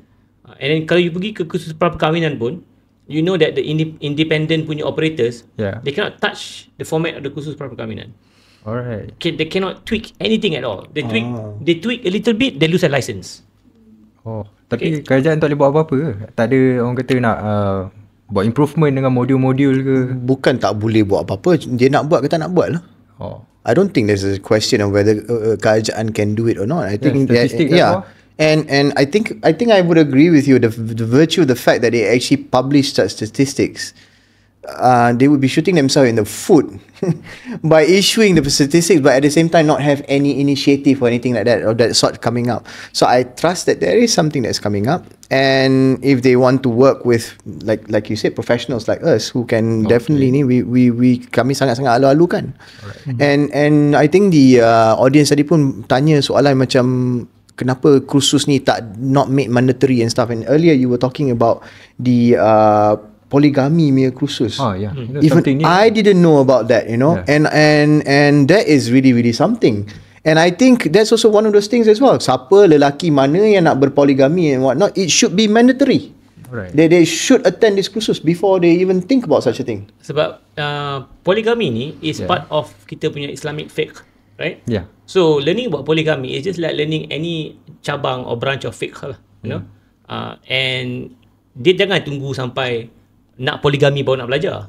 And then kalau you pergi ke kursus perkahwinan pun, you know that the independent punya operators, they cannot touch the format of the kursus perkahwinan. Alright. They cannot tweak anything at all. They tweak a little bit, they lose a license. Tapi kerajaan tak boleh buat apa-apa ke? Tak ada orang kata nak buat improvement dengan modul-modul ke? Bukan tak boleh buat apa-apa, dia nak buat ke tak nak buat lah. I don't think there's a question of whether kerajaan can do it or not. I think and I think I would agree with you, the virtue of the fact that they actually publish such statistics. They would be shooting themselves in the foot by issuing the statistics, but at the same time not have any initiative or anything like that or that sort coming up. So I trust that there is something that's coming up, and if they want to work with like you said, professionals like us who can definitely we kami sangat-sangat alu-alu kan. And I think the audience tadi pun tanya soalan macam kenapa kursus ni not made mandatory and stuff, and earlier you were talking about the polygamy punya kursus. Even I didn't know about that, and that is really something. And I think that's also one of those things as well. Siapa lelaki mana yang nak berpoligami and whatnot, it should be mandatory. They should attend this kursus before they even think about such a thing. Sebab polygamy ni is part of kita punya Islamic fiqh, right? So learning about polygamy is just like learning any cabang or branch of fiqh lah, and dia jangan tunggu sampai nak poligami baru nak belajar.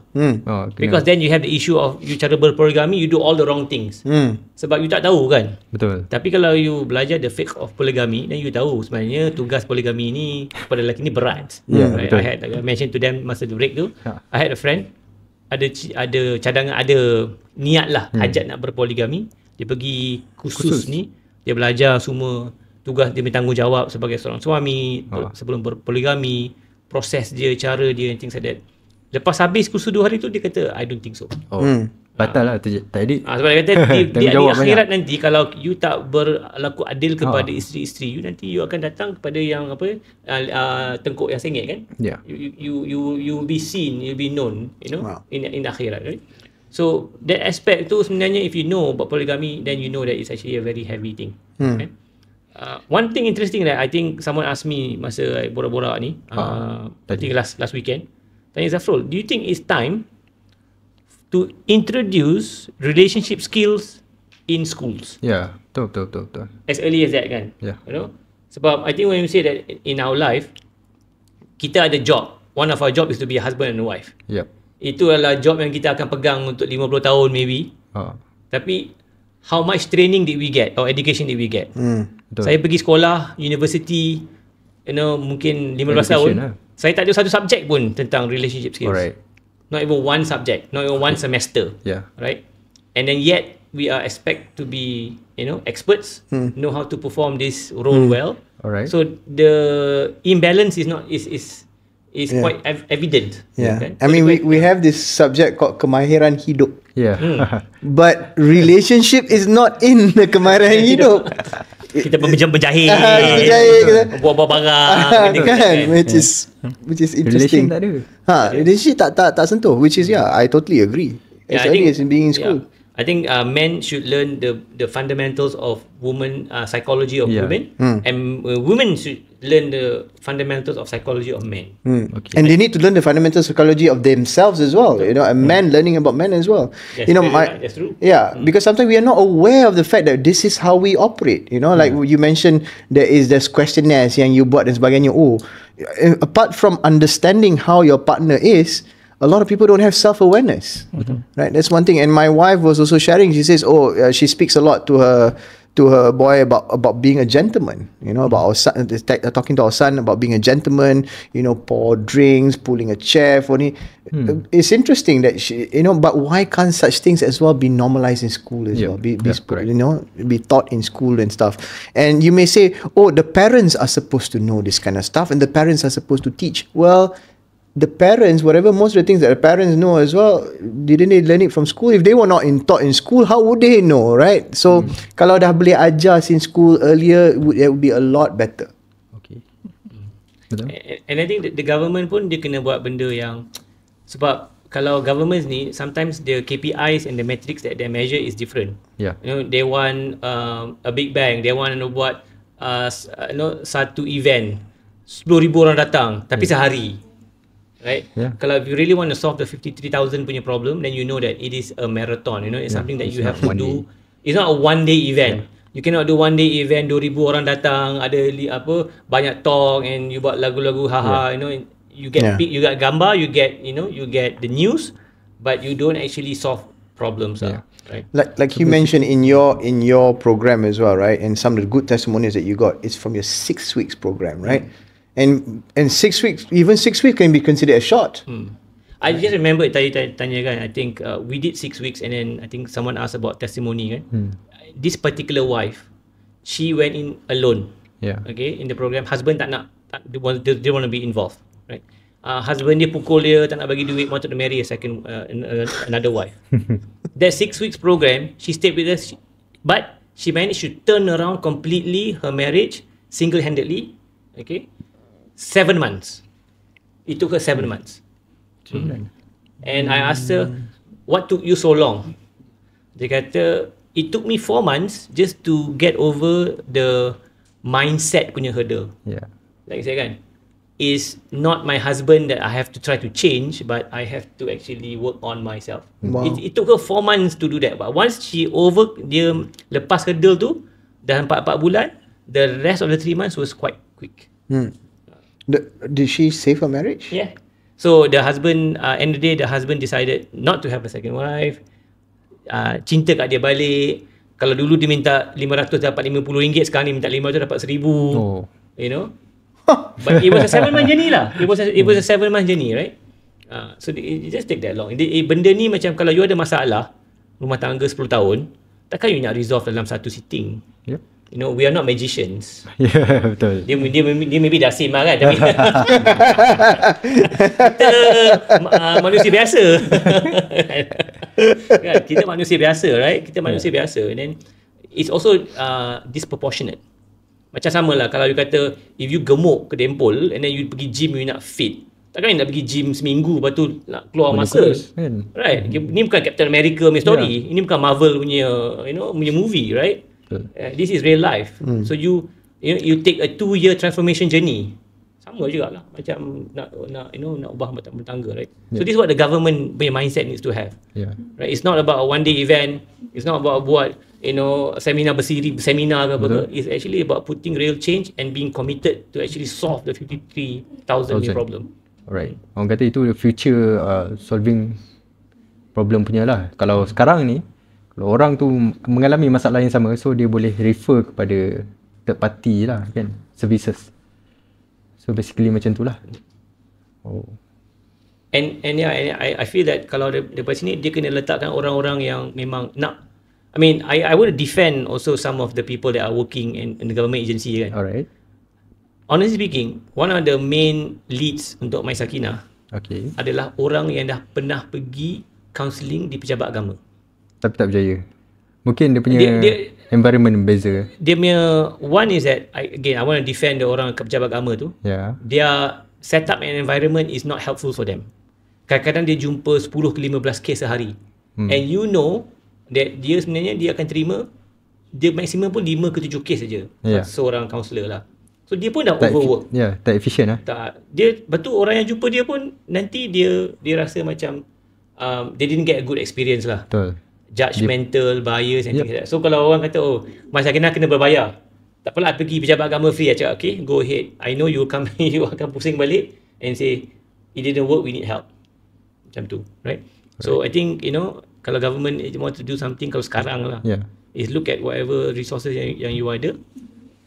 Because then you have the issue of you cara berpoligami, you do all the wrong things. Sebab you tak tahu kan. Betul. Tapi kalau you belajar the fiqh of polygamy, then you tahu sebenarnya tugas poligami ni pada lelaki ni berat. Right? I had mention to them masa the break tu, I had a friend ada cadangan, ada niat lah hajat nak berpoligami. Dia pergi kursus ni, dia belajar semua tugas dia bertanggungjawab sebagai seorang suami sebelum berpoligami, proses dia, cara dia, and things like that. Lepas habis kursus 2 hari tu, dia kata, I don't think so. Batal lah terjadi. Sebab dia kata, di akhirat nanti, kalau you tak berlaku adil kepada isteri-isteri you, nanti you akan datang kepada yang tengkuk yang sengit kan. You will be seen, you will be known, in akhirat, right? So that aspect tu sebenarnya, if you know about polygamy, then you know that it's actually a very heavy thing. Right? One thing interesting that I think someone asked me masa borak-borak ni, I think last weekend, tanya Zafrul, do you think it's time to introduce relationship skills in schools? Betul. As early as that kan? Sebab I think when we say that in our life, kita ada job. One of our job is to be a husband and a wife. Itu adalah job yang kita akan pegang untuk 50 tahun maybe. Tapi how much training did we get or education did we get? Saya pergi sekolah, university, mungkin 15 tahun. Saya tak ada satu subjek pun tentang relationship skills. Alright. Not even one subject, not even one semester. Yeah. Right? And then yet we are expect to be, experts, know how to perform this role well. Alright. So the imbalance is quite evident. Yeah. Kan? I mean, we have this subject called kemahiran hidup. Yeah. But relationship is not in the kemahiran hidup. Kita berjahit, buat-buat barang, kan? Which is interesting. Relation tak ada. Relationship tak sentuh. Which is I totally agree. As early as being in school. I think men should learn the fundamentals of psychology of women, and women should learn the fundamentals of psychology of men. Okay. And they need to learn the fundamental psychology of themselves as well. A man learning about men as well. That's that's true. Yeah, because sometimes we are not aware of the fact that this is how we operate. Like you mentioned, there's questionnaires yang you buat dan sebagainya. Apart from understanding how your partner is, a lot of people don't have self-awareness, right? That's one thing. And my wife was also sharing. She says, she speaks a lot to her boy about being a gentleman. About our son, talking to our son about being a gentleman. Pour drinks, pulling a chair for me. It's interesting that she, but why can't such things as well be normalized in school as well? Be taught in school and stuff. And you may say, the parents are supposed to know this kind of stuff, and the parents are supposed to teach. Well, the parents, most of the things that the parents know as well, didn't they learn it from school? If they were not taught in school, how would they know, right? So, kalau dah boleh ajar in school earlier, it would be a lot better. Okay. And I think the government pun dia kena buat benda yang, sebab kalau governments ni, sometimes the KPIs and the metrics that they measure is different. Yeah. They want a big bang, they want to buat satu event, 10,000 orang datang, tapi sehari. Right? Yeah. Kalau if you really want to solve the 53,000 punya problem, then you know that it is a marathon. It's something that you have to do. It's not a one day event. You cannot do one day event, 2,000 orang datang, ada banyak talk and you buat lagu-lagu you get you got gambar, you get the news, but you don't actually solve problems. Right? Like you mentioned in your program as well, right? And some of the good testimonies that you got is from your 6 weeks program, right? And 6 weeks, even 6 weeks can be considered a short. I just remember tanya kan, I think we did 6 weeks and then I think someone asked about testimony kan. This particular wife, she went in alone. Yeah. Okay, in the program, husband they didn't want to be involved, right? Husband dia pukul dia, tak nak bagi duit, wanted to marry another wife. That 6 weeks program, she stayed with us, but she managed to turn around completely her marriage single-handedly. Okay. 7 months. It took her 7 months. And I asked her, what took you so long? Dia kata, it took me 4 months just to get over the mindset punya hurdle. Yeah. Like saya kan, is not my husband that I have to try to change, but I have to actually work on myself. Wow. It took her 4 months to do that. But once dia lepas hurdle tu, dalam 4 bulan, the rest of the 3 months was quite quick. Did she save her marriage? Yeah. So the husband, end of the day, the husband decided not to have a second wife. Cinta kat dia balik. Kalau dulu dia minta 500 dapat RM50, sekarang dia minta 500 dapat RM1,000. But it was a 7-month journey lah. It was a 7-month journey, right? So it just take that long. Benda ni macam kalau you ada masalah rumah tangga 10 tahun, takkan you nak resolve dalam satu sitting. Yep. We are not magicians. Yeah, betul. Dia maybe dah sim lah kan, tapi kita manusia biasa. Kita manusia biasa, right? Kita manusia biasa. And then it's also disproportionate. Macam sama lah kalau you kata if you gemuk ke dempul and then you pergi gym, you nak fit, takkan you nak pergi gym seminggu lepas tu nak keluar masa, right? Ni bukan Captain America punya story. Ini bukan Marvel punya punya movie, right? This is real life. So you take a 2-year transformation journey. Sama juga lah macam nak ubah rumah tangga, right? So this is what the government punya mindset needs to have. Right? It's not about a one day event. It's not about buat seminar seminar ke apa. It's actually about putting real change and being committed to actually solve the 53,000 problem. Alright. Orang kata itu the future solving problem punya lah. Kalau sekarang ni, kalau orang tu mengalami masalah yang sama, so dia boleh refer kepada third party lah kan, services. So basically macam tu lah. And I feel that kalau daripada sini dia kena letakkan orang-orang yang memang nak, I mean I would defend also some of the people that are working in the government agency kan. Alright. Honestly speaking, one of the main leads untuk My Sakinah adalah orang yang dah pernah pergi counselling di pejabat agama tapi tak berjaya. Mungkin dia punya environment beza. Dia punya one is that I want to defend the orang pejabat agama tu. Their setup and environment is not helpful for them. Kadang-kadang dia jumpa 10 ke 15 kes sehari. And you know that dia sebenarnya dia akan terima dia maksimum pun 5 ke 7 kes saja. Seorang kaunselor lah. So dia pun dah overwork. Tak efisien lah. Tak. Dia betul, orang yang jumpa dia pun nanti dia rasa macam they didn't get a good experience lah. Betul. Judgmental, bias and things like that. So kalau orang kata, oh, My Sakinah kena berbayar, tak apalah, pergi pejabat agama free. I cakap, okay, go ahead. I know you come, you akan pusing balik and say, it didn't work, we need help. Macam tu, right? So I think, you know, kalau government want to do something, kalau sekarang lah, is look at whatever resources yang you ada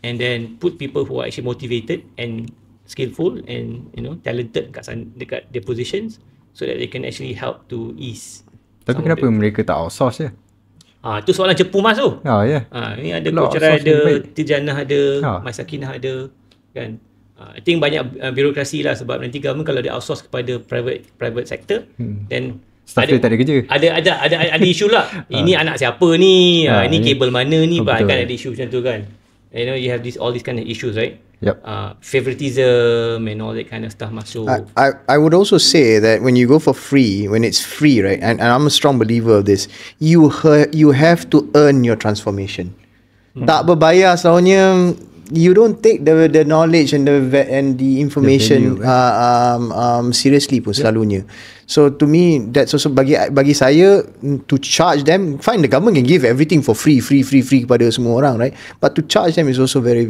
and then put people who are actually motivated and skillful and, you know, talented dekat their positions so that they can actually help to ease. Tapi kenapa mereka tak outsource je? Itu soalan cepu mas tu. Ini ada Coach Rai ada, Tijanah ada, My Sakinah ada kan. I think banyak birokrasi lah sebab nanti government kalau dia outsource kepada private sector then staff dia tak ada kerja. Ada isu lah. Ini anak siapa ni? Ini kabel mana ni? Kan ada isu macam tu kan. You know, you have all these kind of issues, right? Favoritism and all that kind of stuff masuk. I would also say that when you go for free, when it's free, right? And I'm a strong believer of this. You have to earn your transformation. Tak berbayar selalunya, you don't take the knowledge and the information seriously pun selalunya. So to me, that's also bagi saya to charge them. Fine, the government can give everything for free kepada semua orang, right? But to charge them is also very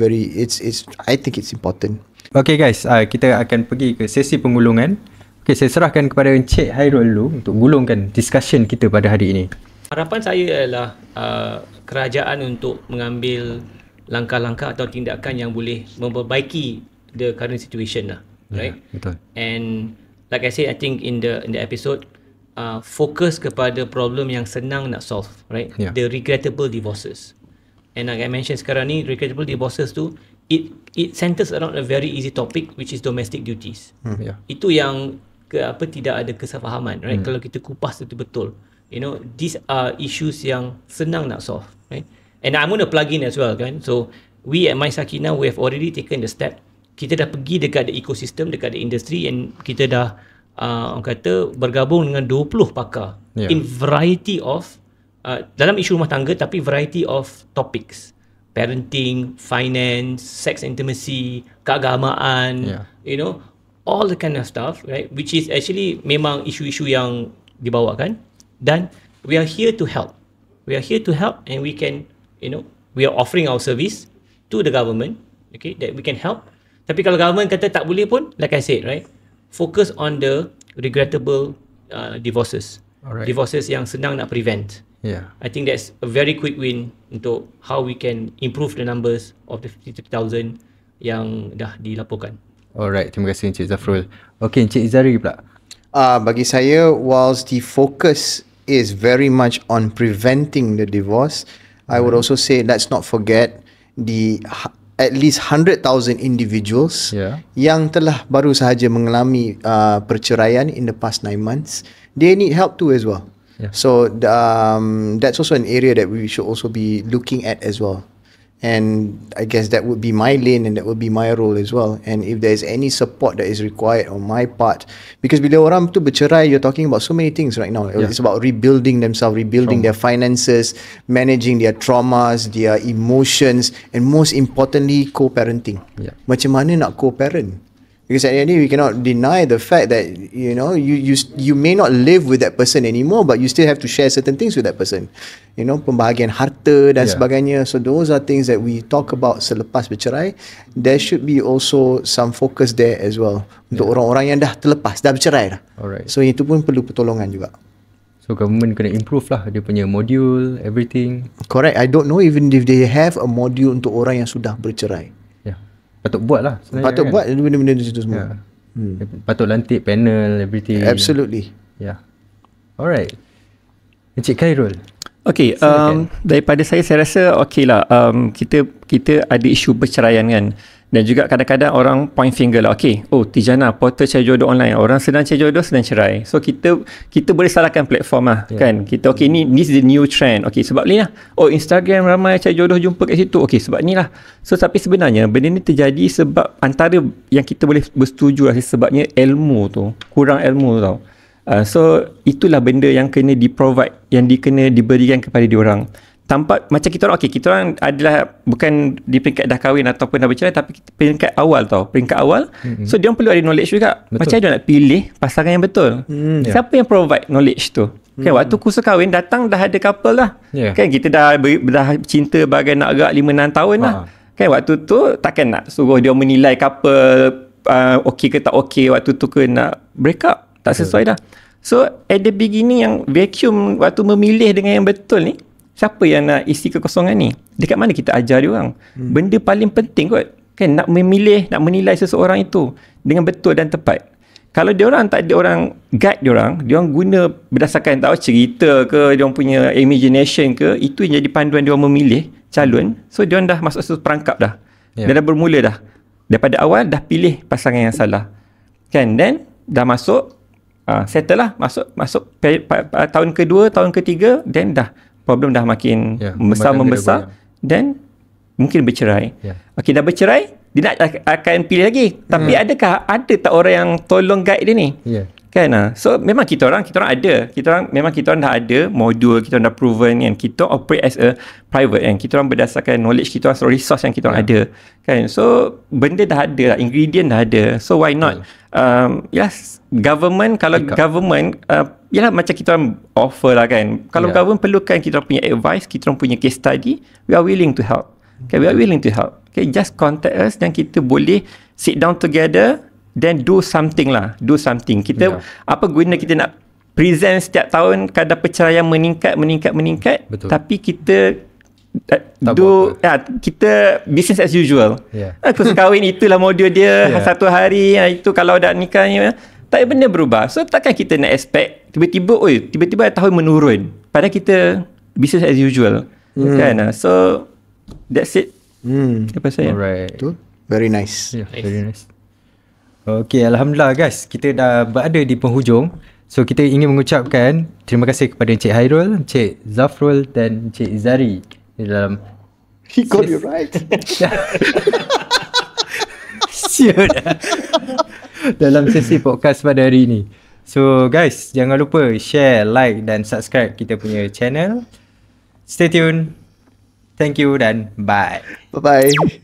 I think it's important. Okay guys, kita akan pergi ke sesi pengulungan. Okay, saya serahkan kepada Encik Hairul dulu untuk gulungkan discussion kita pada hari ini. Harapan saya adalah kerajaan untuk mengambil langkah-langkah atau tindakan yang boleh memperbaiki the current situation lah, right? Betul. And like I said, I think in the episode, fokus kepada problem yang senang nak solve, right? The regrettable divorces. And like I mentioned sekarang ni, regrettable divorces tu, it centers around a very easy topic which is domestic duties. Itu yang tidak ada kesefahaman, right? Kalau kita kupas itu betul, you know, these are issues yang senang nak solve, right? And I'm going to plug in as well kan. So we at My Sakinah, we have already taken the step. Kita dah pergi dekat the ecosystem, dekat the industry, and kita dah orang kata bergabung dengan 20 pakar in variety of dalam isu rumah tangga, tapi variety of topics. Parenting, finance, sex intimacy, keagamaan, you know, all the kind of stuff, right? Which is actually memang isu-isu yang dibawakan. Dan we are here to help. We are here to help and we can, you know, we are offering our service to the government, okay, that we can help. Tapi kalau government kata tak boleh pun, like I said, right, focus on the regrettable divorces. Divorces yang senang nak prevent. I think that's a very quick win untuk how we can improve the numbers of the 53,000 yang dah dilaporkan. Alright, terima kasih Encik Zafrul. Okay, Encik Izari pula. Bagi saya, whilst the focus is very much on preventing the divorce, I would also say let's not forget the at least 100,000 individuals yang telah baru sahaja mengalami perceraian in the past 9 months. They need help too as well. So that's also an area that we should also be looking at as well. And I guess that would be my lane and that would be my role as well. And if there's any support that is required on my part, because bila orang tu bercerai, you're talking about so many things right now. It's about rebuilding themselves, rebuilding their finances, managing their traumas, their emotions, and most importantly, co-parenting. Macam mana nak co-parent? Because at the end of the day, we cannot deny the fact that, you know, you may not live with that person anymore, but you still have to share certain things with that person. You know, pembahagian harta dan sebagainya. So those are things that we talk about selepas bercerai. There should be also some focus there as well untuk orang-orang yang dah terlepas, dah bercerai dah. So itu pun perlu pertolongan juga. So government kena improve lah dia punya module, everything. Correct. I don't know even if they have a module untuk orang yang sudah bercerai. Ya. Patut buat lah sebenarnya. Patut buat benda-benda itu semua. Patut lantik panel, everything. Absolutely. Yeah. Alright. Encik Khairul. Okay, daripada saya rasa okay lah. Kita ada isu perceraian kan. Dan juga kadang-kadang orang point finger lah. Okay, Tijana, portal cari jodoh online. Orang sedang cari jodoh, sedang cerai. So, kita boleh salahkan platform lah. Kan? Kita, okay, this is the new trend. Okay, sebab ni lah. Instagram ramai cari jodoh jumpa kat situ. Okay, sebab ni lah. So, tapi sebenarnya, benda ni terjadi sebab antara yang kita boleh bersetuju lah. Sebabnya ilmu tu. Kurang ilmu tau. So, itulah benda yang kena di-provide. Yang kena diberikan kepada diorang. Tanpa macam kita orang adalah bukan di peringkat dah kahwin ataupun dah bercerai, tapi peringkat awal tau, so dia orang perlu ada knowledge juga. Betul. Macam dia nak pilih pasangan yang betul. Siapa yang provide knowledge tu? Kan waktu kursus kahwin datang dah ada couple lah. Kan kita dah cinta bagai nak gerak 5-6 tahun lah. Kan waktu tu takkan nak suruh dia menilai couple okey ke tak okey, waktu tu ke nak break up, tak sesuai dah. So at the beginning yang vacuum waktu memilih dengan yang betul ni, siapa yang nak isi kekosongan ni? Dekat mana kita ajar dia orang? Benda paling penting kot. Kan nak memilih, nak menilai seseorang itu dengan betul dan tepat. Kalau dia orang tak ada orang guide dia orang guna berdasarkan cerita ke, dia orang punya imagination ke, itu yang jadi panduan dia orang memilih calon. So dia orang dah masuk satu perangkap dah. Dia dah bermula dah. Daripada awal dah pilih pasangan yang salah. Kan? Then dah masuk settle lah, masuk tahun kedua, tahun ketiga, then dah problem dah makin membesar dan mungkin bercerai. Okey, dah bercerai, dia nak akan pilih lagi. Tapi adakah ada tak orang yang tolong guide dia ni? Kan? So memang kita orang ada. Memang kita orang dah ada modul, kita orang dah proven kan. Kita operate as a private kan. Kita orang berdasarkan knowledge kita orang, resource yang kita orang ada. Kan? So benda dah ada lah, ingredient dah ada. So why not? Government, kalau government yalah macam kita orang offer lah kan. Kalau government perlukan kita orang punya advice, kita orang punya case study, we are willing to help. Okay, we are willing to help. Okay, just contact us dan kita boleh sit down together then do something lah. Do something. Kita apa guna kita nak present setiap tahun kadar perceraian meningkat. Betul. Tapi kita kita business as usual. Kursus kahwin itulah modul dia. Satu hari itu kalau dah nikah ni tak ada benda berubah. So takkan kita nak expect tiba-tiba tahun menurun padahal kita business as usual. Kan? So that's it. Apa saya? Alright. Betul. Very nice. Very nice. Okay, Alhamdulillah guys, kita dah berada di penghujung. So kita ingin mengucapkan terima kasih kepada Encik Khairul, Encik Zafrul dan Encik Izari dalam he got you right. Sure. Dalam sesi podcast pada hari ini. So guys, jangan lupa share, like dan subscribe kita punya channel. Stay tune. Thank you dan bye. Bye-bye.